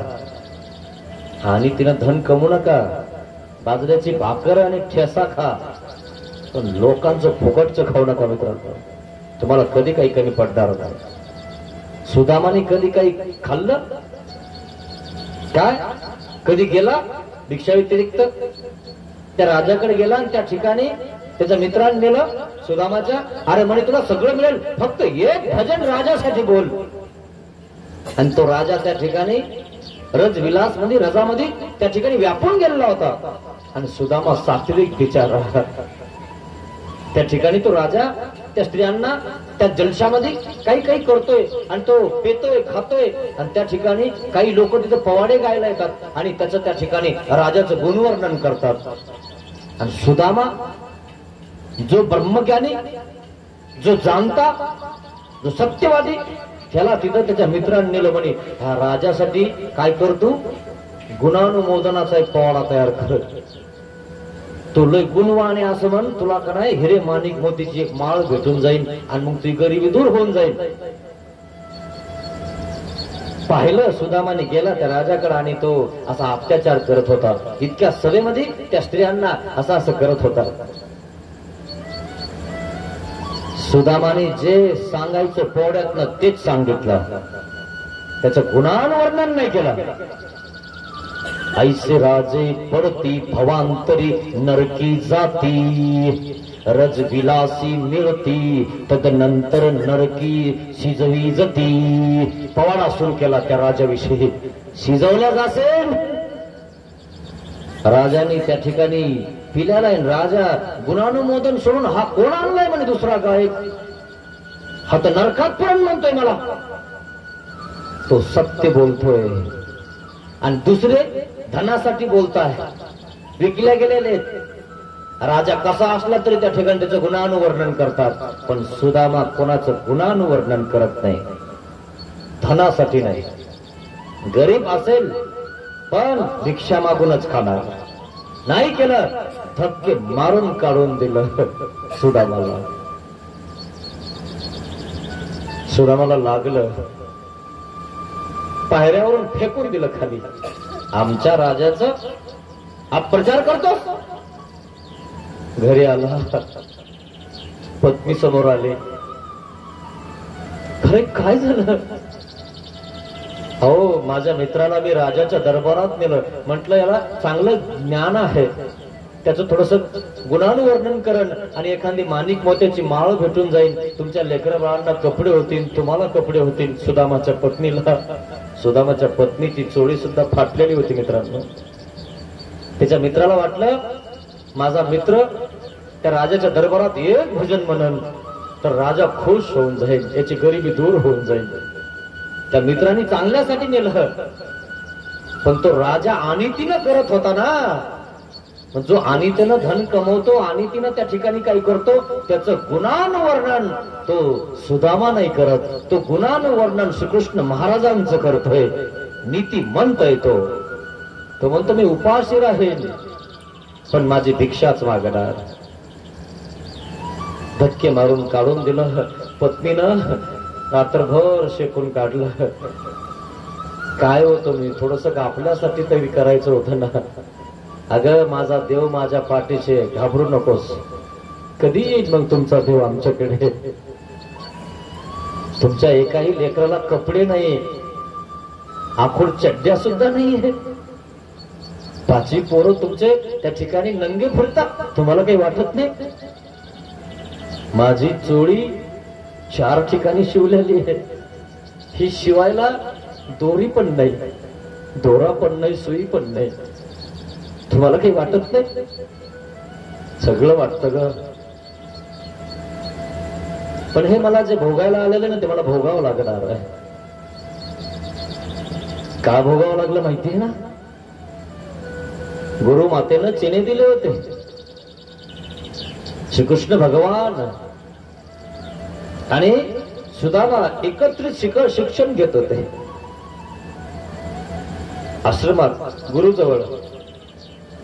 [SPEAKER 1] आणि तिनं धन कमवू नका, बाजऱ्याची भाकर आणि ठेसा खा, पण लोकांचं फुकटचं खाऊ नका मित्रांनो. तुम्हाला कधी काही कमी पडणार नाही. सुदामाने कधी काही खाल्लं काय, कधी गेला भिक्षा व्यतिरिक्त त्या राजाकडे गेला आणि त्या ठिकाणी त्याच्या मित्रांनी नेलं सुदामाच्या, अरे म्हणे तुला सगळं मिळेल, फक्त एक भजन राजासाठी बोल. आणि तो राजा त्या ठिकाणी रजविलास मध्ये रजामध्ये त्या ठिकाणी व्यापून गेलेला होता. आणि सुदामा सात्विक बिचारा, त्या ठिकाणी तो राजा त्या स्त्रियांना त्या जलशामध्ये काही काही करतोय आणि तो पेतोय खातोय. आणि त्या ठिकाणी काही लोक तिथे पवाडे गायला येतात आणि त्याचं त्या ठिकाणी राजाचं गुणवर्णन करतात. आणि सुदामा जो ब्रह्मज्ञानी, जो जाणता, जो सत्यवादी, त्याला तिथं त्याच्या मित्रांनी नेलं म्हणे हा राजासाठी काय करतो, गुणानुमोदनाचा एक पवाडा तयार कर. तू लय गुणवाने असं म्हण, तुला का नाही हिरे माणिक मोतीची एक माळ भेटून जाईल आणि मग तुझी गरिबी दूर होऊन जाईल. पाहिलं सुदामाने गेला त्या राजाकडे आणि तो असा अत्याचार करत होता. इतक्या सभेमध्ये त्या स्त्रियांना असं असं करत होता. सुदामाने जे सांगायचं पोड्यातनं तेच सांगितलं, त्याचं गुणांवर्णन नाही केलं. ऐसे राजे पडती भवांतरी नरकी जाती, रजविलासी मिळती तदनंतर नरकी शिजवी जती. पवाडा सुरू केला त्या राजाविषयी. शिजवल्या जासेल राजाने त्या ठिकाणी पिल्याला. राजा गुणानुमोदन सोडून हा कोण आणलाय म्हणे दुसरा गायक, हा तर नरकात पण म्हणतोय मला. तो सत्य बोलतोय आणि दुसरे धनासाठी बोलताय, विकल्या गेलेले. राजा कसा असला तरी त्या ठिकाणी त्याचं गुणानुवर्णन करतात. पण सुदामा कोणाचं गुणानुवर्णन करत नाही, धनासाठी नाही. गरीब असेल पण भिक्षा मागूनच खाणार. नाही केलं धक्के मारून काढून दिलं सुदामाला. सुदामाला लागलं, पायऱ्यावरून फेकून दिलं खाली. आमच्या राजाचं अपप्रचार करतो. घरी आला, पत्नी समोर आले. खरे काय झालं? हो, माझ्या मित्राला मी राजाच्या दरबारात नेलं. म्हटलं याला चांगलं ज्ञान आहे, त्याचं थोडस गुणानुवर्णन करण आणि एखादी माणिक मोत्याची माळ भेटून जाईल. तुमच्या लेकरा बाळांना कपडे होतील, तुम्हाला कपडे होतील. सुदामाच्या पत्नीची चोळी सुद्धा फाटलेली होती मित्रांनो. त्याच्या मित्राला वाटलं माझा मित्र त्या राजाच्या दरबारात एक भजन म्हणन तर राजा खुश होऊन जाईल, याची गरिबी दूर होऊन जाईल. त्या मित्रांनी चांगल्यासाठी नेलं, पण तो राजा अनितीनं करत होता ना. जो अनितीनं धन कमवतो, अनितीनं त्या ठिकाणी काही करतो, त्याचं गुणानुवर्णन तो सुदामा नाही करत. तो गुणानुवर्णन श्रीकृष्ण महाराजांचं करतोय, नीती म्हणतोय. तो म्हणतो मी उपाशी राहील पण माझी भिक्षाच मागणार. धक्के मारून काढून दिलं. पत्नीनं रात्रभर शेकून काढलं. काय होतं, मी थोडस आपल्यासाठी तरी करायचं होतं ना. अगं माझा देव माझ्या पाठीशी, घाबरू नकोस. कधी येईल मग तुमचा देव आमच्याकडे? तुमच्या एकाही लेकराला कपडे नाही, आखूड चड्ड्या सुद्धा नाहीये. 5 पोरं तुमचे त्या ठिकाणी नंगे फिरतात, तुम्हाला काही वाटत नाही? माझी चोळी 4 ठिकाणी शिवलेली आहे. ही शिवायला दोरी पण नाही, दोरा पण नाही, सुई पण नाही. तुम्हाला काही वाटत नाही? सगळं वाटतं ग. पण हे मला जे भोगायला आलेलं ना, ते मला भोगावं लागणार आहे. का भोगावं लागलं माहितीये ना? गुरु मातेनं चेने दिले होते. श्रीकृष्ण भगवान आणि सुदामा एकत्रित शिक्षण घेत होते आश्रमात गुरुजवळ.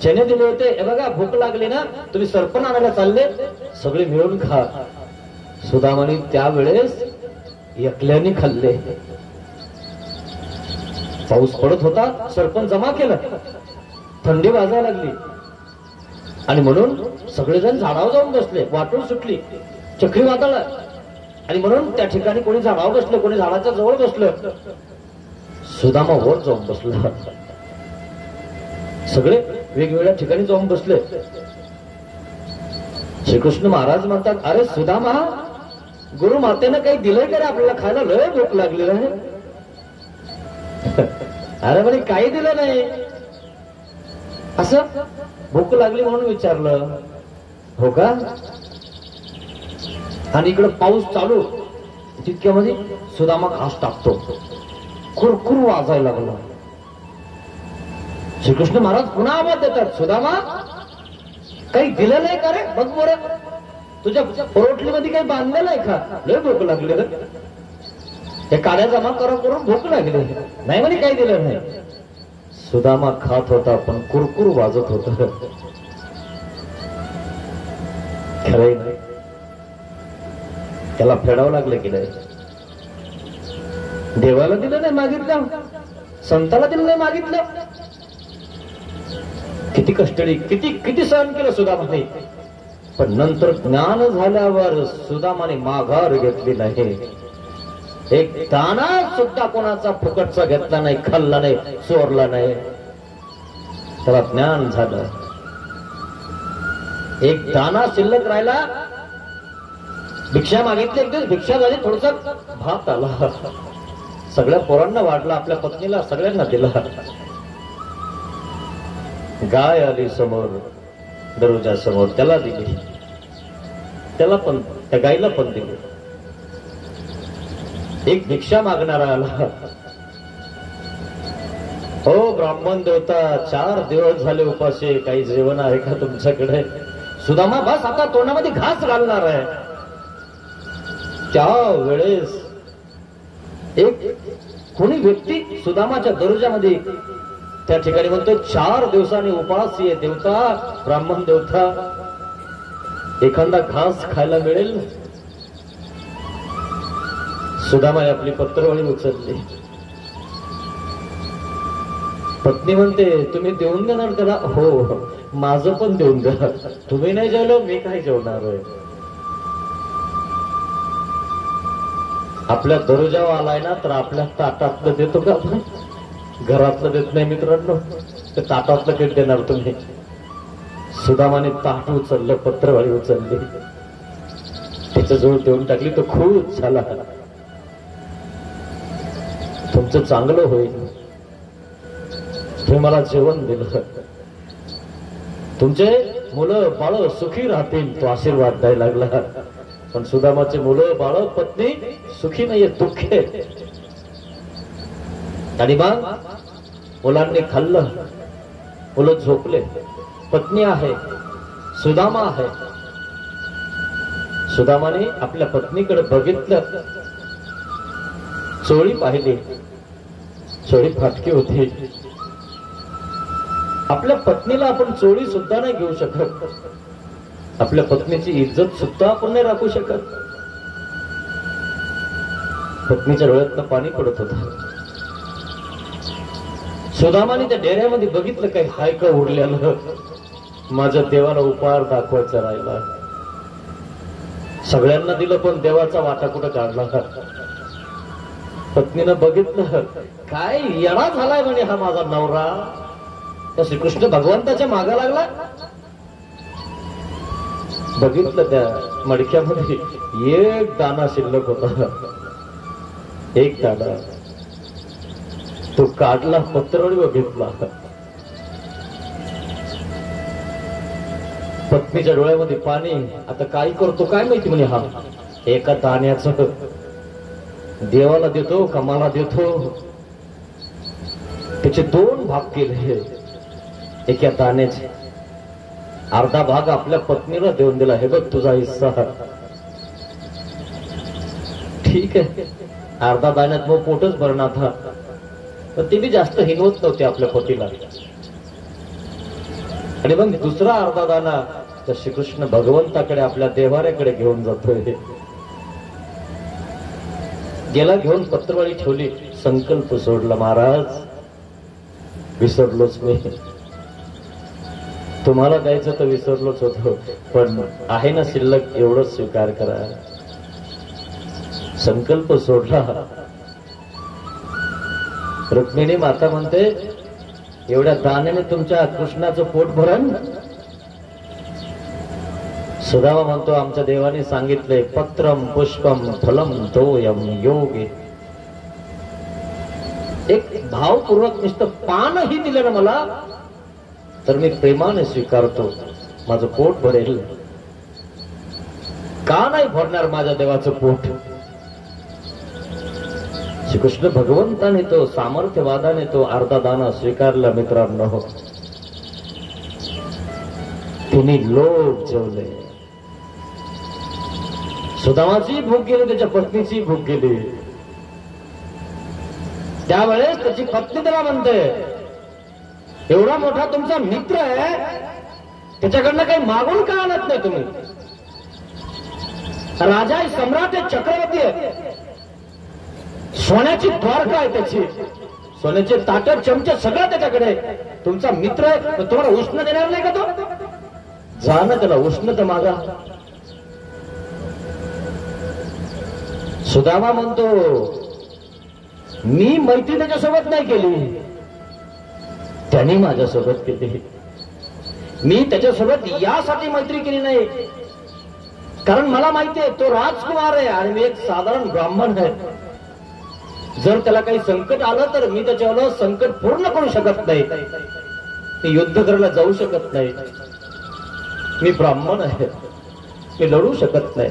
[SPEAKER 1] चेने दिले होते. हे बघा, भूक लागली ना, तुम्ही सरपण आणायला चालले, सगळे मिळून खा. सुदामाने त्यावेळेस एकल्याने खाल्ले. पाऊस पडत होता, सरपण जमा केलं, थंडी वाजायला लागली आणि म्हणून सगळेजण झाडावर जाऊन बसले. वाटून सुटली, चक्रीवादळ, आणि म्हणून त्या ठिकाणी कोणी झाडावर बसलं, कोणी झाडाच्या जवळ बसलं. सुदामा वर जाऊन बसला. सगळे वेगवेगळ्या ठिकाणी जाऊन बसले. श्रीकृष्ण महाराज म्हणतात, अरे सुदामा, गुरु मातेनं काही दिलंय का रे आपल्याला खायला? लय भूक लागली आहे. अरे म्हणे काही दिलं नाही, असं भूक लागली म्हणून विचारलं. हो का? आणि इकडं पाऊस चालू, तितक्यामध्ये सुदामा घास टाकतो, कुरकुर वाजायला लागला. श्रीकृष्ण महाराज पुन्हा आवाज देतात, सुदामा काही दिलं नाही का रे? बघ बरं, तुझ्या पोटलीमध्ये काही बांधलेलं आहे का? लय भूक लागली रे, हे काड्या जमा करून भूक लागली. नाही म्हणे काही दिलं नाही. सुदामा खात होता पण कुरकुर वाजत होत. खरंय नाही, त्याला फेडावं लागलं की नाही. देवाला दिलं नाही मागितलं, संताला दिलं नाही मागितलं. किती कष्टली, किती किती सहन केलं सुदामाने. पण नंतर ज्ञान झाल्यावर सुदामाने माघार घेतली नाही. एक दाना सुद्धा कोणाचा फुकटचा घेतला नाही, खाल्ला नाही, चोरला नाही. त्याला ज्ञान झालं. एक दाना शिल्लक राहिला, भिक्षा मागितली, एक दिवस भिक्षा झाली, थोडस भात आला, सगळ्या पोरांना वाढला, आपल्या पत्नीला सगळ्यांना दिला. गाय आली समोर, दरवाजा समोर, त्याला दिली, त्याला पण, त्या गायला पण दिली. एक भिक्षा मागणारा आला, हो ब्राह्मण देवता, 4 दिवस झाले उपाशी, काही जेवण आहे का तुमच्याकडे? सुदामा बस आता तोंडामध्ये घास घालणार आहे. त्या वेळेस एक कोणी व्यक्ती सुदामाच्या दरवाजामध्ये त्या ठिकाणी म्हणतो, 4 दिवसांनी उपास ये देवता, ब्राह्मण देवता, एखादा घास खायला मिळेल? सुदामाने आपली पत्रवळी उचलली. पत्नी म्हणते, तुम्ही देऊन देणार त्याला? हो, माझं पण देऊन द्या. तुम्ही नाही जेवलो, मी काय जेवणार आहे? आपल्या दरवाजावर आलाय ना, तर आपल्या ताटातलं देतो का आपण? घरातलं देत नाही मित्रांनो, ते ताटातलं काही देणार तुम्ही? सुदामाने ताट उचललं, पत्रवाळी उचलली, त्याच्या जवळ देऊन टाकली. तो खूप झाला, तुमचं चांगलं होईल, तुम्ही मला जेवण दिलं, तुमचे मुलं बाळ सुखी राहतील, तो आशीर्वाद द्यायला लागला. पण सुदामाचे मुलं बाळ पत्नी सुखी नाहीये, दुःखी आहे. आणि मग मुलांनी खाल्लं, मुलं झोपले, पत्नी आहे, सुदामा आहे. सुदामाने आपल्या पत्नीकडे बघितलं, चोळी पाहिली, चोळी फाटकी होती. आपल्या पत्नीला आपण चोळी सुद्धा नाही घेऊ शकत, आपल्या पत्नीची इज्जत सुद्धा आपण नाही राखू शकत. पत्नीच्या डोळ्यातनं पाणी पडत होतं. सुदामाने त्या डेऱ्यामध्ये बघितलं, काही हाय का उरलेलं? माझ्या देवाला उपहार दाखवायचा राहिला. सगळ्यांना दिलं पण देवाचा वाटा कुठं काढला. पत्नीनं बघितलं, काय येडा झालाय म्हणे हा माझा नवरा. तर श्रीकृष्ण भगवंताच्या मागा लागला. बघितलं त्या मडक्यामध्ये एक दाना शिल्लक होता, एक दाना. तो काढला, पत्रवळी बघितला. पत्नीच्या डोळ्यामध्ये पाणी. आता काय करतो काय माहिती म्हणे हा. एका दाण्याचं देवाला देतो का मला देतो? त्याचे 2 भाग केले. एका दाण्याचे अर्धा भाग आपल्या पत्नीला देऊन दिला, हे बघ तुझा हिस्सा. ठीक आहे, अर्धा दाण्यात मग पोटच भरणार था, पण ती बी जास्त हिनवत नव्हती आपल्या पतीला. आणि मग दुसरा अर्धा दाना तर श्रीकृष्ण भगवंताकडे, आपल्या देवाऱ्याकडे घेऊन जातोय. गेला, घेऊन पत्रवाळी ठेवली, संकल्प सोडला, महाराज विसरलोच मी, तुम्हाला द्यायचं तर विसरलोच होतो, पण आहे ना शिल्लक, एवढंच स्वीकार करा. संकल्प सोडला. रुक्मिणी माता म्हणते, एवढ्या दाण्याने तुमच्या कृष्णाचं पोट भरण? सुदामा म्हणतो, आमच्या देवाने सांगितले, पत्रम पुष्पम फलम तोयम योगे. एक भावपूर्वक नुसतं पानही दिलं ना मला तर मी प्रेमाने स्वीकारतो, माझं पोट भरेल. का नाही भरणार माझ्या देवाचं पोट? श्रीकृष्ण भगवंताने तो सामर्थ्यवादाने तो अर्धा दाना स्वीकारला मित्रांनो. तिने लोक जेवले. सुदामाची भूक गेली, त्याच्या पत्नीची भूक गेली. त्यावेळेस त्याची पत्नी त्याला म्हणते, एवढा मोठा तुमचा मित्र आहे, त्याच्याकडनं काही मागून का आणत नाही तुम्ही? राजा आहे, सम्राट आहे, चक्रवर्ती आहे, सोन्याची द्वारका आहे त्याची, सोन्याचे ताट चमचे सगळं त्याच्याकडे. तुमचा मित्र आहे, तुम्हाला उष्ण देणार नाही का तो? जा ना त्याला उष्णता मागा. सुदामा म्हणतो, मी मैत्री त्याच्यासोबत नाही केली, त्यांनी माझ्यासोबत केली. मी त्याच्यासोबत यासाठी मैत्री केली नाही, कारण मला माहिती आहे तो राजकुमार आहे आणि मी एक साधारण ब्राह्मण आहे. जर त्याला काही संकट आलं तर मी त्याच्यावर संकट पूर्ण करू शकत नाही, मी युद्ध करायला जाऊ शकत नाही. मी ब्राह्मण आहे, मी लढू शकत नाही,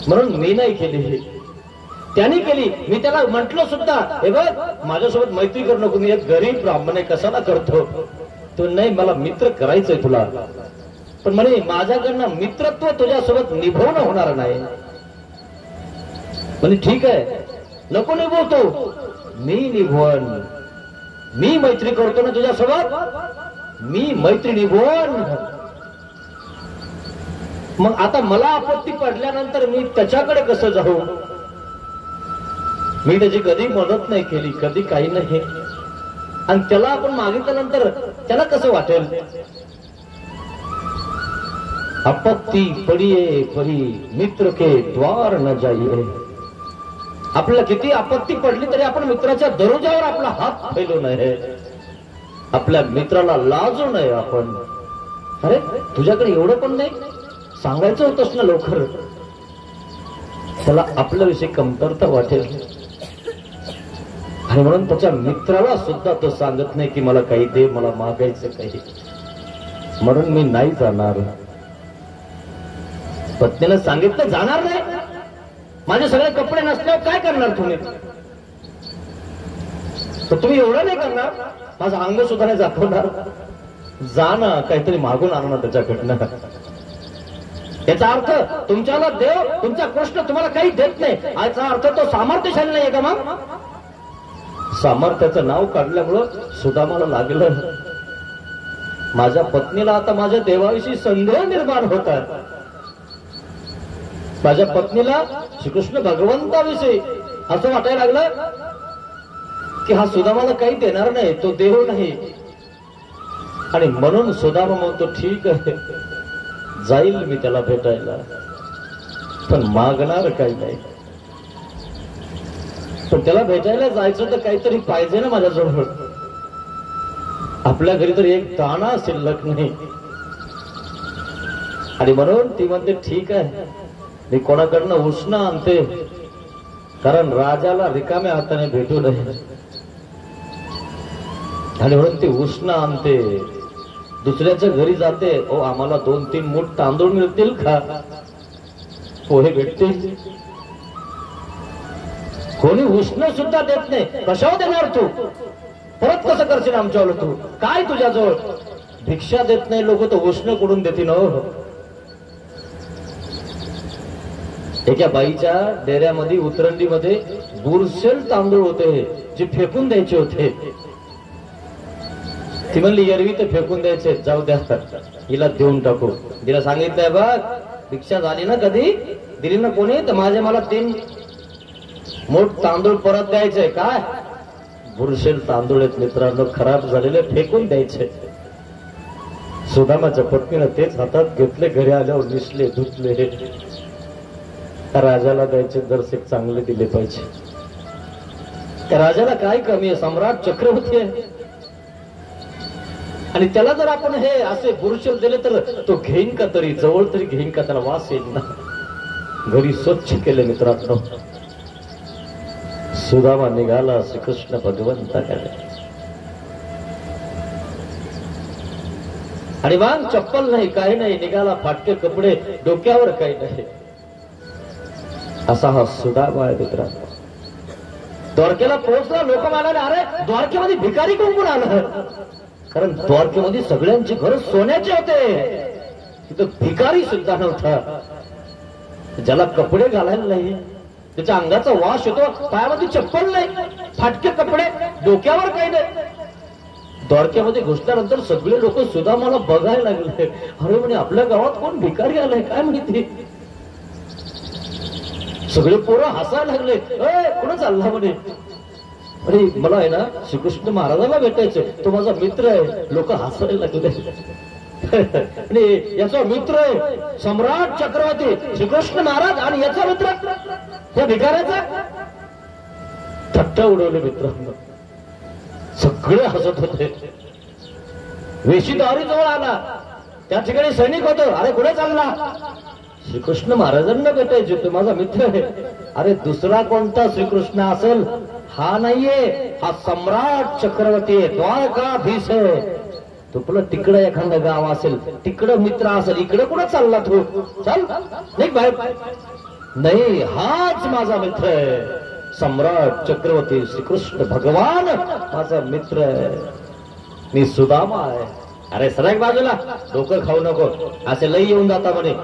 [SPEAKER 1] म्हणून मी नाही केली, त्यांनी केली. मी त्याला म्हटलं सुद्धा, हे बघ माझ्यासोबत मैत्री करू नको, मी एक गरीब ब्राह्मण आहे, कशाला करतो? तो नाही, मला मित्र करायचंय तुला, पण म्हणे माझ्याकडनं मित्रत्व तुझ्यासोबत निभवणं होणार नाही. म्हणजे ठीक आहे, नको निभवतो, मी निभवन, मी मैत्री करतो ना तुझ्यासोबत, मी मैत्री निभवन. मग आता मला आपत्ती पडल्यानंतर मी त्याच्याकडे कसं जाऊ? मी त्याची कधी मदत नाही केली, कधी काही नाही, आणि त्याला आपण मागितल्यानंतर त्याला कसं वाटेल? आपत्ती पडिये परी मित्र के द्वार न जाइए. आपल्याला किती आपत्ती पडली तरी आपण मित्राच्या दरोजावर आपला हात फैलू नये, आपल्या मित्राला लाजू नये. आपण अरे तुझ्याकडे एवढं पण नाही, सांगायचं होतंस ना लवकर. त्याला आपल्याविषयी कमतरता वाटेल, आणि म्हणून त्याच्या मित्राला सुद्धा तो सांगत नाही की मला काही दे, मला मागायचं काही, म्हणून मी नाही जाणार. पत्नीला सांगितलं जाणार नाही, माझे सगळे कपडे नसल्यावर काय करणार तुम्ही? तर तुम्ही एवढं नाही करणार, माझं अंग सुद्धा नाही दाखवणार, जा ना काहीतरी मागून आणणार त्याच्याकडनं. याचा अर्थ तुमच्याला देव, तुमचा कृष्ण तुम्हाला काही देत नाही, याचा अर्थ तो सामर्थ्यशाली नाहीये का? मग सामर्थ्याचं नाव काढल्यामुळं सुदामाला लागलं, माझ्या पत्नीला आता माझ्या देवाविषयी संदेह निर्माण होत आहे. माझ्या पत्नीला श्रीकृष्ण भगवंताविषयी असं वाटायला लागलं की हा सुदामाला काही देणार नाही, तो देव नाही. आणि म्हणून सुदामा म्हणतो, ठीक आहे जाईल मी त्याला भेटायला, पण मागणार काही नाही. पण त्याला भेटायला जायचं तर काहीतरी पाहिजे ना माझ्याजवळ. आपल्या घरी तर एक दाणा शिल्लक नाही. आणि म्हणून ती म्हणते, ठीक आहे मी कोणाकडनं उष्ण आणते, कारण राजाला रिकाम्या हाताने भेटू नये. आणि म्हणून ती उष्ण आणते, दुसऱ्याच्या घरी जाते, ओ आम्हाला 2-3 मूठ तांदूळ मिळतील का? पोहे भेटतील? कोणी उष्ण सुद्धा देत नाही, कशावर देणार तू? परत कसं करशील आमच्यावर? तू काय तुझ्याजवळ भिक्षा देत नाही लोक, तर उष्ण कुठून देतील? हो, एका बाईच्या डेऱ्यामध्ये उतरंडीमध्ये बुरसेल तांदूळ होते जे फेकून द्यायचे होते. ती म्हणली एरवी ते फेकून द्यायचे, जाऊ द्या हिला देऊन टाकू. तिला सांगितलंय बघ, भिक्षा झाली ना, कधी दिली ना कोणी, तर मला 3 मोठ तांदूळ परत द्यायचे. काय बुरसेल तांदूळ आहेत मित्रांनो, खराब झालेले, फेकून द्यायचे. सुदामाच्या पत्नीनं तेच हातात घेतले, घरी आल्यावर निसले, धुतले. राजाला द्यायचे दर्शक चांगले दिले पाहिजे. त्या राजाला काय कमी आहे? सम्राट चक्रवर्ती आहे. आणि त्याला जर आपण हे असे बुरशेल दिले तर तो घेईन का तरी? जवळ तरी घेईन का? त्याला वास येईल ना. घरी स्वच्छ केले मित्रांनो, सुदामा निघाला श्रीकृष्ण भगवंताकडे आणि मग चप्पल नाही काही नाही निघाला फाटके कपडे डोक्यावर काही नाही असा हा सुदामा आहे मित्रांनो. द्वारकेला पोहोचला लोक म्हणाले अरे द्वारकेमध्ये भिकारी कोण आलं कारण द्वारकेमध्ये सगळ्यांची घर सोन्याचे होते तिथं भिकारी सुद्धा नव्हता ज्याला कपडे घालायला नाही त्याच्या अंगाचा वास येतो पायामध्ये चप्पल नाही फाटके कपडे डोक्यावर काही नाही. द्वारकेमध्ये घुसल्यानंतर सगळे लोक सुदामाला बघायला लागले अरे म्हणे आपल्या गावात कोण भिकारी आलाय काय माहिती. सगळे पोरं हसायला लागले कुठं चालला म्हणे अरे मला आहे ना श्रीकृष्ण महाराजाला भेटायचंय तो माझा मित्र आहे. लोक हसायला लागले आणि याचा मित्र आहे सम्राट चक्रवर्ती श्रीकृष्ण महाराज आणि याचा मित्र या भिकाऱ्याचा थट्टा उडवले मित्रांनो. सगळे हसत होते. वेशीदारी जवळ आला त्या ठिकाणी सैनिक होत अरे कुठे चालला श्रीकृष्ण महाराजांना भेटायचे तो माझा मित्र आहे. अरे दुसरा कोणता श्रीकृष्ण असेल हा नाहीये हा सम्राट चक्रवर्ती द्वारकाधीश आहे. तुला तिकडं एखादं गाव असेल तिकडं मित्र असेल इकडे कुठं चालला तू चल नाही बाहेर नाही हाच माझा मित्र आहे सम्राट चक्रवर्ती श्रीकृष्ण भगवान माझा मित्र आहे मी सुदामा आहे. अरे सरक बाजूला डोकं खाऊ नको असे लई येऊन जाता म्हणे.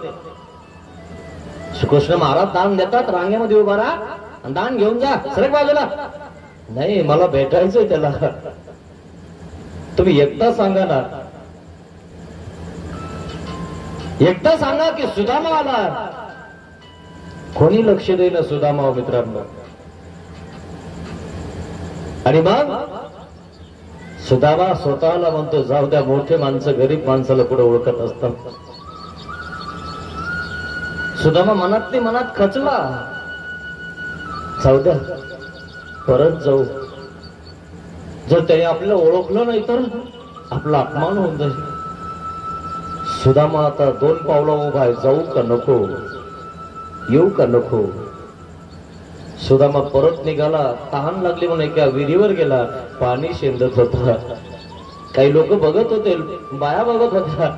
[SPEAKER 1] श्रीकृष्ण महाराज दान देतात रांगेमध्ये उभा राहा आणि दान घेऊन जा सरक बाजूला. नाही मला भेटायचंय त्याला तुम्ही एकदा सांगा ना एकदा सांगा की सुदामा आला. कोणी लक्ष देईना सुदामा मित्रांनो. आणि मग सुदामा स्वतःला म्हणतो जाऊ द्या मोठे माणसं गरीब माणसाला पुढे ओळखत असतात. सुदामा मनातली मनात खचला जाऊ द्या परत जाऊ जर त्याने आपल्याला ओळखलं नाही तर आपला अपमान होऊन जाईल. सुदामा आता 2 पावलं उभा आहे जाऊ का नको येऊ का नको. सुदामा परत निघाला तहान लागली म्हणून एका विहिरीवर गेला पाणी शेंदत होता. काही लोक बघत होते बाया बघत होत्या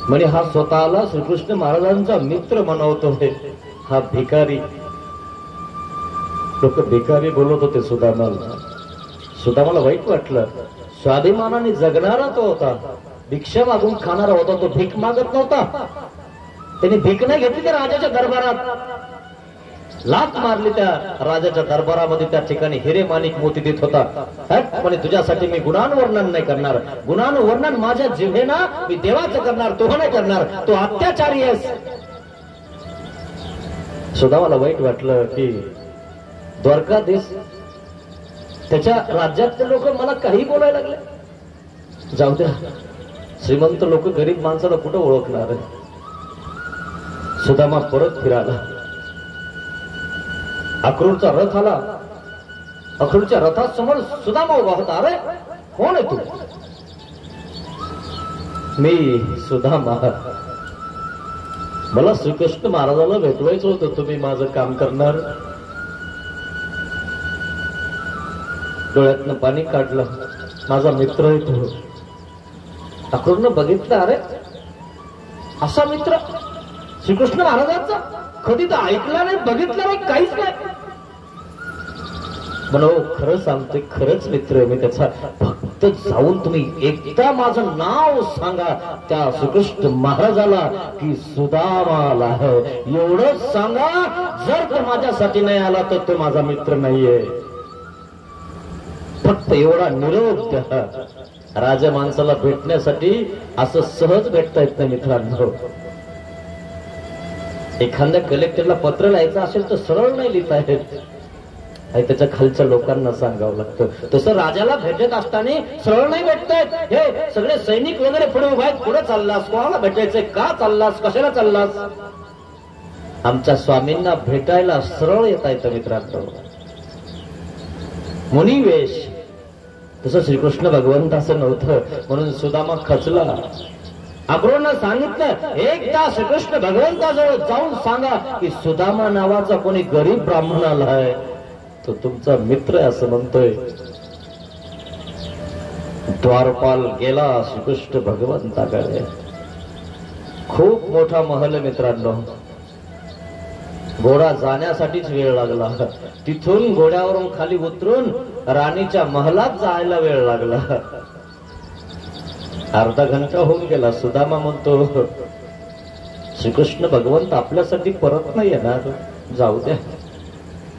[SPEAKER 1] म्हणे हा स्वतःला श्रीकृष्ण महाराजांचा मित्र म्हणवतोय हा भिकारी. लोक भिकारी बोलत होते सुदामाला. सुदामाला वाईट वाटलं. स्वाभिमानाने जगणारा तो होता भिक्षा मागून खाणारा होता तो भीक मागत नव्हता. त्याने भीक नाही घेतली त्या राजाच्या दरबारात लाथ मारली त्या राजाच्या दरबारामध्ये त्या ठिकाणी हिरे माणिक मोती देत होता. म्हणे तुझ्यासाठी मी गुणांवर्णन नाही करणार गुणांवर्णन माझ्या जिव्हेना मी देवाचं करणार तो नाही करणार तो अत्याचारी आहेस. सुदामाला वाईट वाटलं की द्वारकाधीश त्याच्या राज्यातले लोक मला काही बोलायला लागले. जाऊ द्या श्रीमंत लोक गरीब माणसाला कुठं ओळखणार. सुदामा परत फिराला. अक्रूरचा रथ आला. अक्रूरच्या रथासमोर सुदामा उभा होता. अरे कोण आहे तू. मी सुदामा मला श्रीकृष्ण महाराजाला भेटवायचं होतं तुम्ही माझं काम करणार. डोळ्यातनं पाणी काढलं. माझा मित्र आहे तो. अक्रूरनं बघितलं अरे असा मित्र श्रीकृष्ण महाराजांचा कधी तर ऐकला नाही बघितलं नाही काहीच नाही. म्हणो खरं सांगते खरंच मित्र आहे मी त्याचा. फक्त जाऊन तुम्ही एकदा माझं नाव सांगा त्या श्रीकृष्ण महाराजाला की सुदामा आला आहे एवढंच सांगा. जर तो माझ्यासाठी नाही आला तर तो माझा मित्र नाहीये. फक्त एवढा निरोप द्या. राजा माणसाला भेटण्यासाठी असं सहज भेटता येत नाही मित्रांनो. एखाद्या कलेक्टरला पत्र लिहायचं असेल तर सरळ नाही लिहिता येत त्याच्या खालच्या लोकांना सांगावं लागतं. तसं राजाला भेटत असताना सरळ नाही भेटतायत. हे सगळे सैनिक वगैरे पुढे उभा आहेत. पुढे चाललास कोणाला भेटायचंय का चाललास कशाला चाललास. आमच्या स्वामींना भेटायला सरळ येता येतं मित्रांनो. मुनिवेश तसं श्रीकृष्ण भगवंत असं नव्हतं म्हणून सुदामा खचला. अक्रूरनं सांगितलं एकदा श्रीकृष्ण भगवंताजवळ जाऊन सांगा की सुदामा नावाचा कोणी गरीब ब्राह्मण आलाय तो तुमचा मित्र आहे असं म्हणतोय. द्वारपाल गेला श्रीकृष्ण भगवंताकडे. खूप मोठा महल आहे मित्रांनो. घोडा जाण्यासाठीच वेळ लागला. तिथून घोड्यावरून खाली उतरून राणीच्या महलात जायला वेळ लागला. अर्धा घंटा होऊन गेला. सुदामा म्हणतो श्रीकृष्ण भगवंत आपल्यासाठी परत नाही येणार, जाऊ द्या.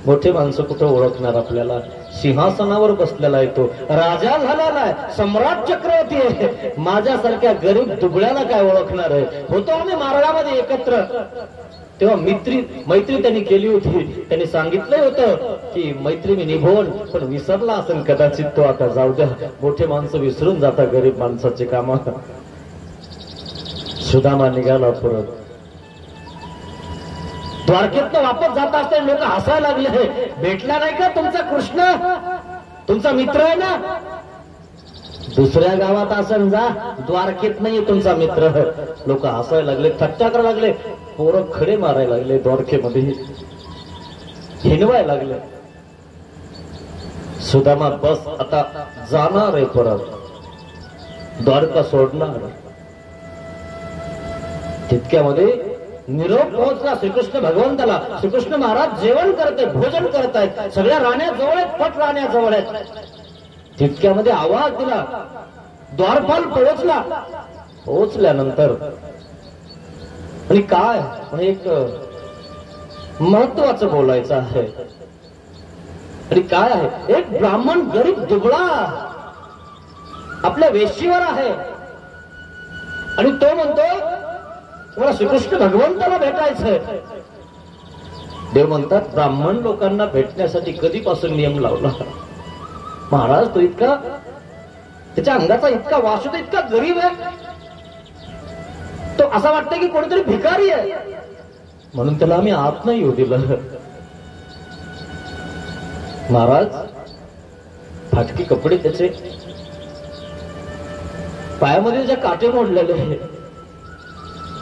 [SPEAKER 1] मोठे माणसं कुठं ओळखणार आपल्याला. सिंहासनावर बसलेला आहे तो, राजा झालेला आहे, सम्राट चक्रवर्ती आहे. माझ्यासारख्या गरीब दुबळ्याला काय ओळखणार आहे. होतो आम्ही मार्गामध्ये एकत्र. तेव्हा मैत्री त्यांनी केली होती. त्यांनी सांगितलं होतं की मैत्री मी निभवून, पण विसरला असेल कदाचित तो. आता जाऊ द्या, मोठे माणसं विसरून जातात गरीब माणसाचे काम. सुदामा निघाला परत. द्वारकेतनं वापस जात असताना लोक हसायला लागले. भेटला नाही का तुमचा कृष्ण, तुमचा मित्र आहे ना. दुसऱ्या गावात असेल जा, द्वारकेत नाही तुमचा मित्र. लोक हसायला लागले, थट्टा करायला लागले. पोरं खडे मारायला लागले, द्वारकेमध्ये हिंडवायला लागले. सुदामा बस आता जाणार आहे परत, द्वारका सोडणार. तितक्यामध्ये निरोप पोहोचला श्रीकृष्ण भगवंताला. श्रीकृष्ण महाराज जेवण करते, भोजन करतायत. सगळ्या राण्या जवळ आहेत, पट राण्या जवळ आहेत. तितक्यामध्ये आवाज दिला. द्वारपाल पोहोचला. पोहोचल्यानंतर आणि काय म्हणजे एक महत्वाचं बोलायचं आहे. आणि काय आहे, एक ब्राह्मण गरीब दुबळा आपल्या वेशीवर आहे आणि तो म्हणतो मला श्रीकृष्ण भगवंताला भेटायचंय. देव म्हणतात ब्राह्मण लोकांना भेटण्यासाठी कधीपासून नियम लावला. महाराज तो इतका, त्याच्या अंगाचा इतका वास होता, इतका गरीब आहे, तो असं वाटतं की कोणीतरी भिकारी आहे, म्हणून त्याला आम्ही आत नाही येऊ दिलं. महाराज फाटकी कपडे, त्याचे पायामध्ये जे काटे मोडलेले,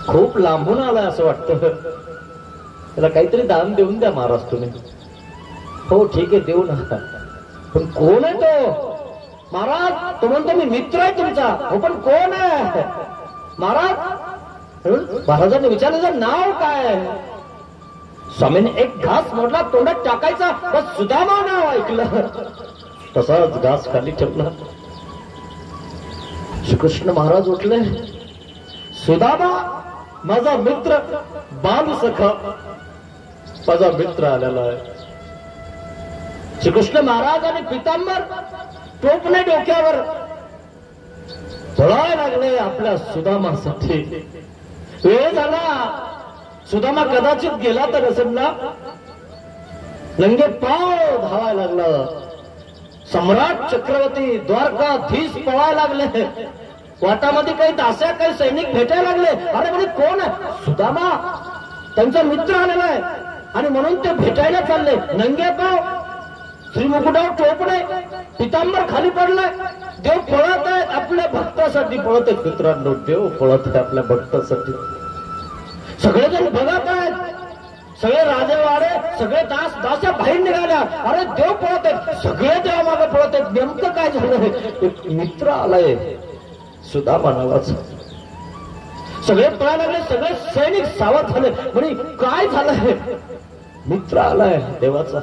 [SPEAKER 1] खूप लांबून आलाय असं वाटतं. त्याला काहीतरी दान देऊन द्या महाराज तुम्ही. हो ठीक आहे देऊ ना. पण कोण आहे तो? महाराज तो म्हणतो मी मित्र आहे तुमचा. हो पण कोण आहे महाराज? महाराजांनी विचारलं नाव काय? स्वामीने एक घास मोडला, तोंडात टाकायचा, बस सुदामा नाव ऐकलं, तसाच घास खाली ठेवला. श्रीकृष्ण महाराज उठले. सुदामा माझा मित्र, बाल सखा माझा मित्र आलेला आहे. श्रीकृष्ण महाराज आणि पितांबर टोपले डोक्यावर पळायला लागले आपल्या सुदामासाठी. वेळ झाला. सुदामा कदाचित गेला तर असेल ना. नंगे पाव धावायला लागला. सम्राट चक्रवर्ती द्वारकाधीश पळायला लागले. वाटामध्ये काही दास्या, काही सैनिक भेटायला लागले. अरे म्हणजे कोण आहे? सुदामा, त्यांचा मित्र आलेला आहे आणि म्हणून ते भेटायला चालले. नंगे पाव, श्रीमुकुटावर टोपणे, पितांबर खाली पडलाय. देव पळत आहेत आपल्या भक्तासाठी, पळत आहेत मित्रांनो. देव पळत आहे आपल्या भक्तासाठी. सगळेजण बघत आहेत, सगळे राजेवाडे, सगळे दास्या बाहेर निघाल्या. अरे देव पळत आहेत, सगळे देव मागे पळत आहेत. नेमकं काय झालं? एक मित्र आलाय सुदामा नावाचा. सगळे पळायला लागले, सगळे सैनिक सावध झाले. म्हणे काय झालंय? मित्र आलाय देवाचा.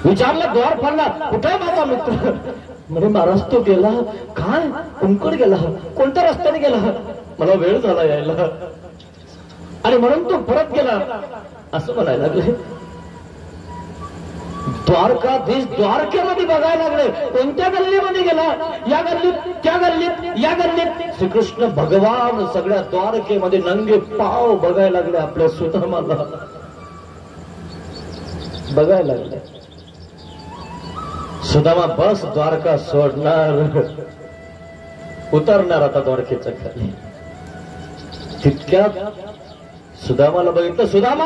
[SPEAKER 1] विचारलं द्वारपालला, कुठे माझा मित्र? म्हणे महाराज तो गेला. काय? कुंकड गेला? कोणत्या रस्त्याने गेला? मला वेळ झाला यायला आणि म्हणून तो परत गेला असं म्हणायला लागले. द्वारकाधीश द्वारकेमध्ये बघायला लागले. कोणत्या गल्लीमध्ये गेला? या गल्लीत, त्या गल्लीत, या गल्लीत. श्रीकृष्ण भगवान सगळ्या द्वारकेमध्ये नंगे पाव बघायला लागले आपल्या सुदामाला. बघायला लागले. सुदामा बस द्वारका सोडणार, उतरणार आता द्वारकेच्या खाली. तितक्यात सुदामाला बघितलं. सुदामा,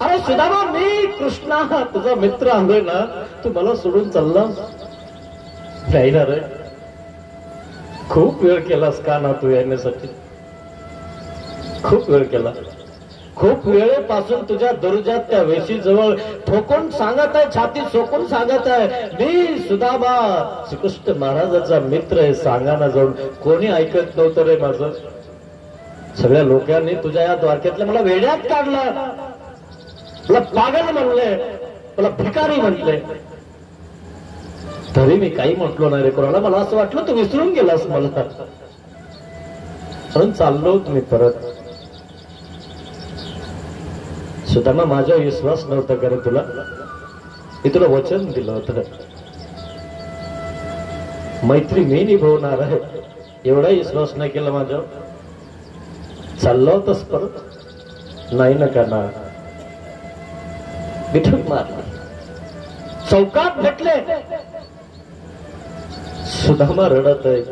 [SPEAKER 1] अरे सुदामा, मी कृष्णा तुझा मित्र आलोय ना. तू मला सोडून चालला नाही ना रे. खूप वेळ केलास का ना तू येण्यासाठी. खूप वेळ केला, खूप वेळेपासून तुझ्या दरुजात त्या वेशीजवळ ठोकून सांगत आहे, छाती सोकून सांगत आहे, मी सुदामा श्रीकृष्ण महाराजाचा मित्र आहे, सांगा ना जाऊन. कोणी ऐकत नव्हतं रे माझं. सगळ्या लोकांनी तुझ्या या द्वारकेतल्या मला वेड्यात काढलं, मला पागल म्हणले, मला भिकारी म्हटले. तरी मी काही म्हटलो नाही रे कोणाला. मला असं वाटलं तू विसरून गेलास मला, म्हणून चाललो तुम्ही परत. सुदामा माझा विश्वास नव्हता का रे तुला? मी तुला वचन दिलं होतं, मैत्री मी निभवणार आहे, एवढा विश्वास नाही केला माझ्यावर. चाललो होतस परत? नाही नका ना. बिठून मारला, चौकात भेटले. सुदामा रडत आहे,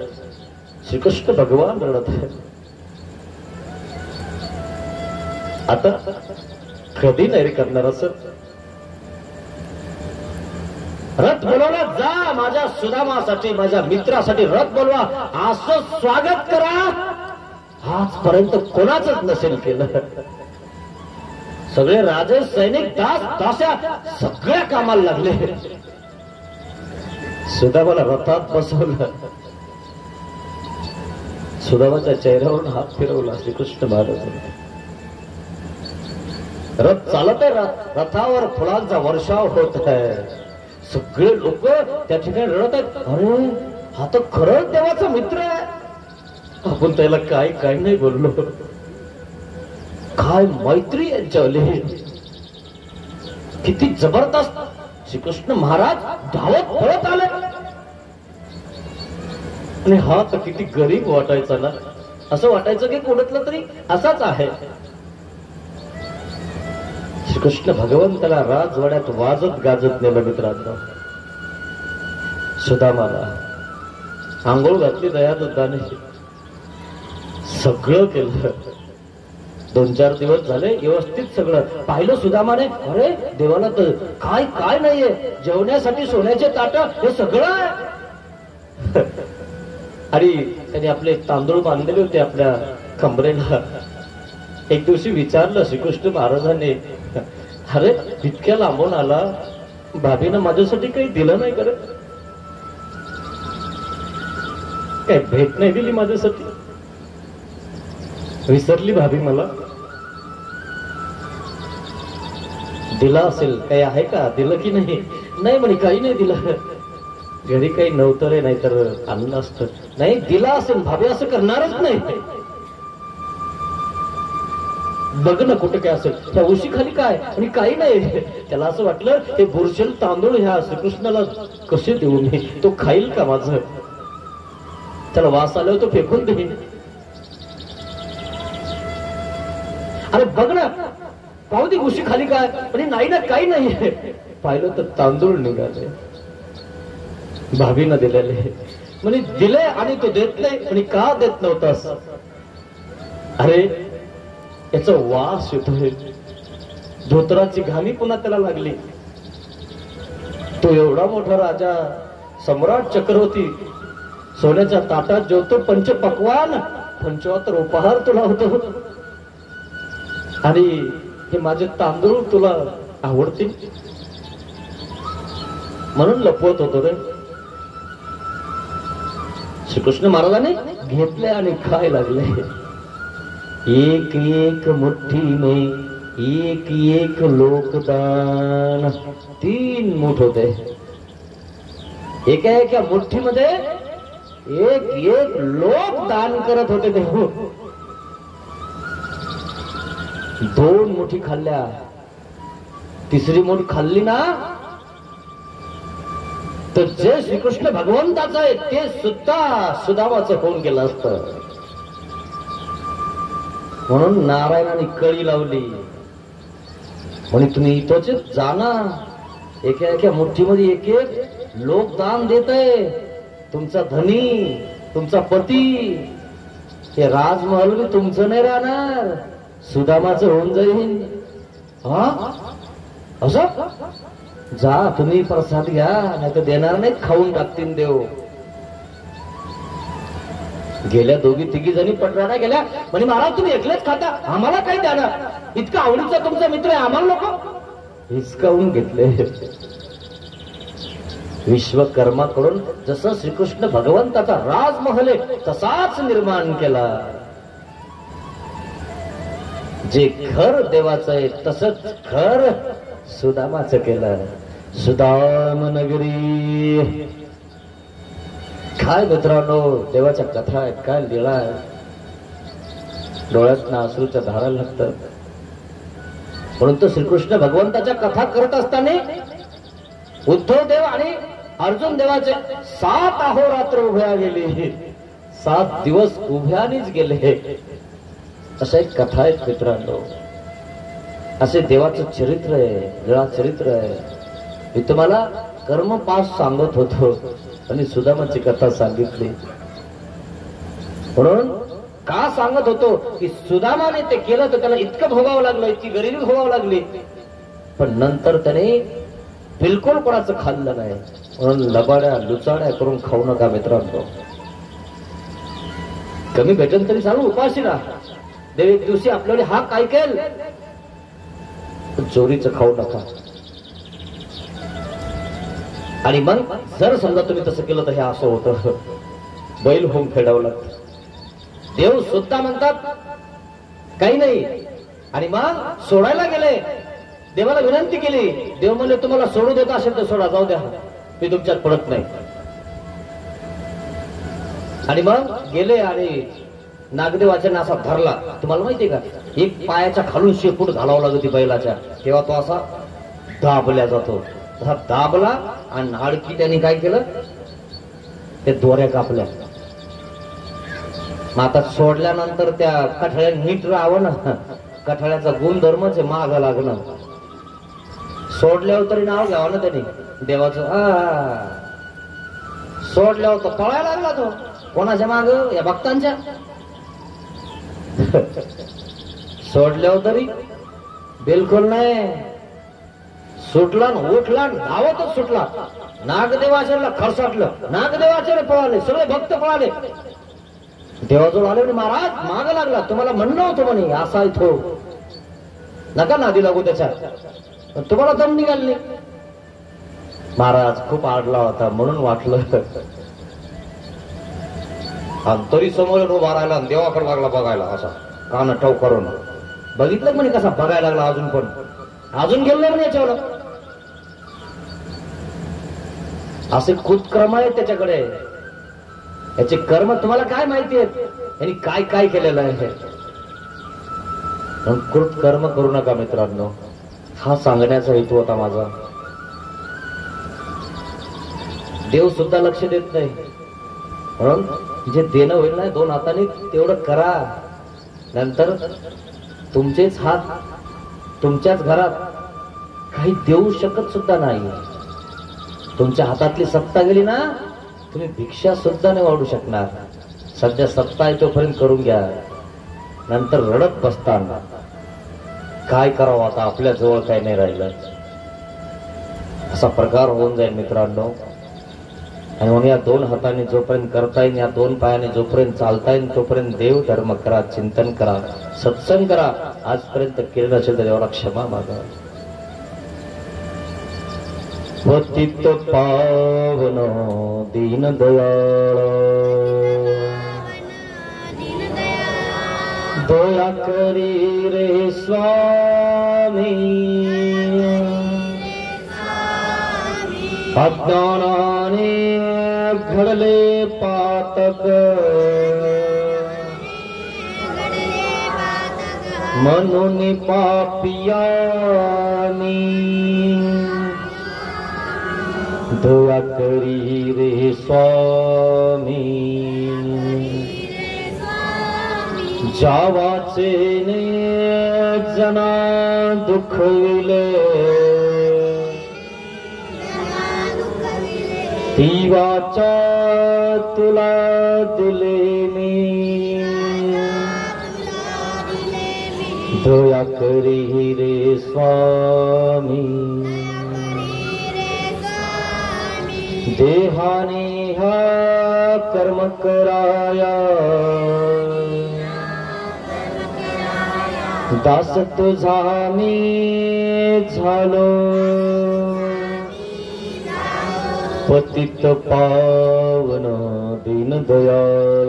[SPEAKER 1] श्रीकृष्ण भगवान रडत आहे. आता कधी नाही रे करणार असं. रथ बोलवला, जा माझ्या सुदामासाठी, माझ्या मित्रासाठी रथ बोलवा, असं स्वागत करा. आजपर्यंत कोणाच नसेल केलं. सगळे राजे सैनिक दास दास्या सगळ्या कामाला लागले. सुदामाला रथात बसवलं. सुदामाच्या चेहऱ्यावरून हात फिरवला श्रीकृष्ण महाराजांनी. रथ चालत आहे, रथावर फुलांचा वर्षाव होत आहे. सगळे लोक त्या ठिकाणी रडत आहेत. अरे हा तर खरंच देवाचा मित्र आहे. आपण त्याला काय काय नाही बोललो. काय मैत्री यांच्यावली, किती जबरदस्त. श्रीकृष्ण महाराज धावत पळत आले आणि हा तर किती गरीब वाटायचा ना. असं वाटायचं की कोणातलं तरी असाच आहे. श्रीकृष्ण भगवंताला राजवाड्यात वाजत गाजत नेलं मित्रांनो. सुदामाला आंघोळ घातली दयादत्ताने, सगळं केलं. 2-4 दिवस झाले व्यवस्थित सगळं पाहिलं सुदामाने. अरे देवाला तर काय काय नाहीये, जेवण्यासाठी सोन्याचे ताट हे सगळं आहे. आणि त्याने आपले तांदूळ बांधलेले होते आपल्या कमरेला. एक दिवशी विचारलं श्रीकृष्ण महाराजांनी, अरे इतक्या लांबून आला, भाभीनं माझ्यासाठी काही दिलं नाही करत, काय भेट नाही दिली माझ्यासाठी, विसरली भाभी मला? दिला असेल, काही आहे का, दिलं की नाही? नाही म्हणे, काही नाही दिलं, घरी काही नव्हतं रे, नाहीतर आणलं असतं. नाही दिला असेल, भाभी असं करणारच नाही. बघ ना कुठं काय असेल, त्या उशी खाली काय, आणि काही नाही. त्याला असं वाटलं हे बुरशेल तांदूळ ह्या श्रीकृष्णाला कसे देऊ मी, तो खाईल का माझं, त्याला वास आल्यावर तो फेकून देईन. अरे बघ ना, पाहू दे उशी खाली काय, म्हणजे नाही ना, काही नाही. पाहिलं तर तांदूळ निघाले, भाभीनं दिलेले. म्हणजे दिले आणि तो देत नाही, म्हणजे का देत नव्हतास? अरे याचा वास येतोय, धोतराची घाणी पुन्हा त्याला लागली. तो एवढा मोठा राजा, सम्राट चक्रवर्ती, सोन्याच्या ताटात जेवतो, पंचपक्वान 75 उपहार तुला होतो, आणि हे माझे तांदूळ तुला आवडतील म्हणून लपवत होतो रे. श्रीकृष्ण महाराजांनी घेतले आणि खाय लागले. एक एक मुट्ठी में एक एक लोकदान. 3 मुठ होते, एका एका मुठ्ठीमध्ये एक एक लोक दान करत होते ते. 2 मुठी खाल्ल्या, 3री मुठ खाल्ली ना, तर जे श्रीकृष्ण भगवंताचं आहे ते सुद्धा सुदामाचं होऊन गेलं असतं. म्हणून नारायणाने कळी लावली, म्हणे तुम्ही इथंच जाना, एका एका मुठ्ठीमध्ये एक एक लोकदान देत आहे. तुमचा धनी, तुमचा पती, हे राजमहल बी तुमचं नाही राहणार, सुदामाचं होऊन जाईल. हा असं जा, तुम्ही प्रसाद घ्या, नाही तर देणार नाही, खाऊन टाकतील देव. गेल्या दोघी तिघी जणी पटराणा गेल्या म्हणे महाराज तुम्ही एकलेच खाता, आम्हाला काही द्या ना, इतका आवडीचा तुमचा मित्र आहे, आम्हाला नको हिसकावून घेतले. विश्वकर्माकडून जसं श्रीकृष्ण भगवंताचा राजमहल तसाच निर्माण केला. जे घर देवाचं आहे तसंच घर सुदामाचं केलं. सुदाम नगरी. काय मित्रांनो देवाच्या कथा आहेत, काय लीळा आहे. डोळ्यात ना अश्रूच्या धारा लागतात. परंतु श्रीकृष्ण भगवंताच्या कथा करत असताना उद्धव देव आणि अर्जुन देवाचे 7 अहोरात्र उभ्या गेले, 7 दिवस उभ्यानेच गेले. अशा एक कथा आहेत मित्रांनो. असे देवाचं चरित्र आहे, लीळा चरित्र आहे. मी तुम्हाला कर्मपास सांगत होतो आणि सुदामाची कथा सांगितली. म्हणून का सांगत होतो की सुदामाने ते केलं तर त्याला इतकं भोगावं लागलं, इतकी गरिबी भोगावं लागली, पण नंतर त्याने बिलकुल कोणाचं खाल्लं नाही. म्हणून लबाड्या लुचाड्या करून खाऊ नका मित्रांनो. कमी भेटन तरी चालू उपाशी राहा. देव एक दिवशी आपल्याला हा काय केल, चोरीचं खाऊ नका. आणि मग जर समजा तुम्ही तसं केलं तर हे असं होतं, बैल होऊन फेडावं लागतं. देव सुद्धा म्हणतात काही नाही. आणि मग सोडायला गेले, देवाला विनंती केली. देव म्हणले तुम्हाला सोडू देत असेल तर सोडा, जाऊ द्या, मी तुमच्यात पडत नाही. आणि मग गेले आणि नागदेवाच्या असा धरला. तुम्हाला माहितीये का, एक पायाच्या खालून शेपूट घालावं लागत ती बैलाच्या, तेव्हा तो असा दाबल्या जातो. तसा दाबला आणि हाडकी त्यांनी काय केलं, ते दोऱ्या कापल्या. मग आता सोडल्यानंतर त्या कठाळ्या नीट राहावं ना, कठाळ्याचा गुणधर्मच आहे माग लागणं. सोडल्यावर तरी नाव घ्यावं ना त्यांनी देवाचं. सोडल्यावर तो पळायला लागला. तो कोणाच्या माग, या भक्तांच्या. सोडल्यावर तरी बिलकुल नाही. सुटला उठला, धावतच सुटला. नागदेवाचार्याला खरसाटलं, नागदेवाचार्य पळाले, सगळे भक्त पळाले. देवाजवळ आले म्हणे महाराज माग लागला, तुम्हाला म्हणणं होतं म्हणे असा इथो नका नादी लागू त्याच्या, तुम्हाला दम निघाल नाही. महाराज खूप आडला होता म्हणून वाटलं. आणि तरी समोर उभा राहिला, देवाकडे लागला बघायला, असा कान टव करून बघितलं म्हणे कसा बघायला लागला. अजून पण अजून गेलं नाही म्हणे याच्यावर. असे कृतक्रम आहे त्याच्याकडे. याचे कर्म तुम्हाला काय माहिती आहेत, यांनी काय काय केलेलं आहे. कृतकर्म करू नका मित्रांनो, हा सांगण्याचा हेतू होता माझा. देव सुद्धा लक्ष देत नाही. म्हणून जे देणं होईल ना 2 हाताने तेवढं करा. नंतर तुमचेच हात तुमच्याच घरात काही देऊ शकत सुद्धा नाही. तुमच्या हातातली सत्ता गेली ना, तुम्ही भिक्षा सुद्धा नाही वाढू शकणार. सध्या सत्ता आहे तोपर्यंत करून घ्या, नंतर रडत बसताना काय करावं आता, आपल्या जवळ काही नाही राहिलं, असा प्रकार होऊन जाईल मित्रांनो. आणि मग या 2 हाताने जोपर्यंत करता येईल, या 2 पायाने जोपर्यंत चालता येईल तोपर्यंत देव धर्म करा, चिंतन करा, सत्संग करा. आजपर्यंत केलं नसेल तर देवाला क्षमा मागा. पतित पावन दीनदयाळ दया करी रे स्वामी, अज्ञानाने घडले पातक, म्हणून पापियानी दया करी रे स्वामी. जावाचे ने जना दुखविले, तीवाचा तुला दिले मी. दया करी रे स्वामी. देहाने हा कर्म कराया दास तुझा मी झालो पतित पावन दीन दयाळ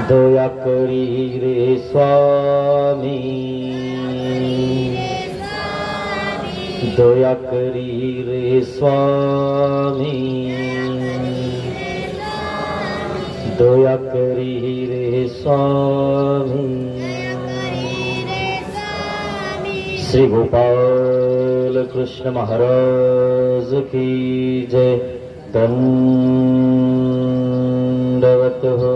[SPEAKER 1] दया करी रे स्वामी दया करी रे स्वामी दया करी रे स्वामी श्री गोपाल कृष्ण महाराज की जय दंडवत हो।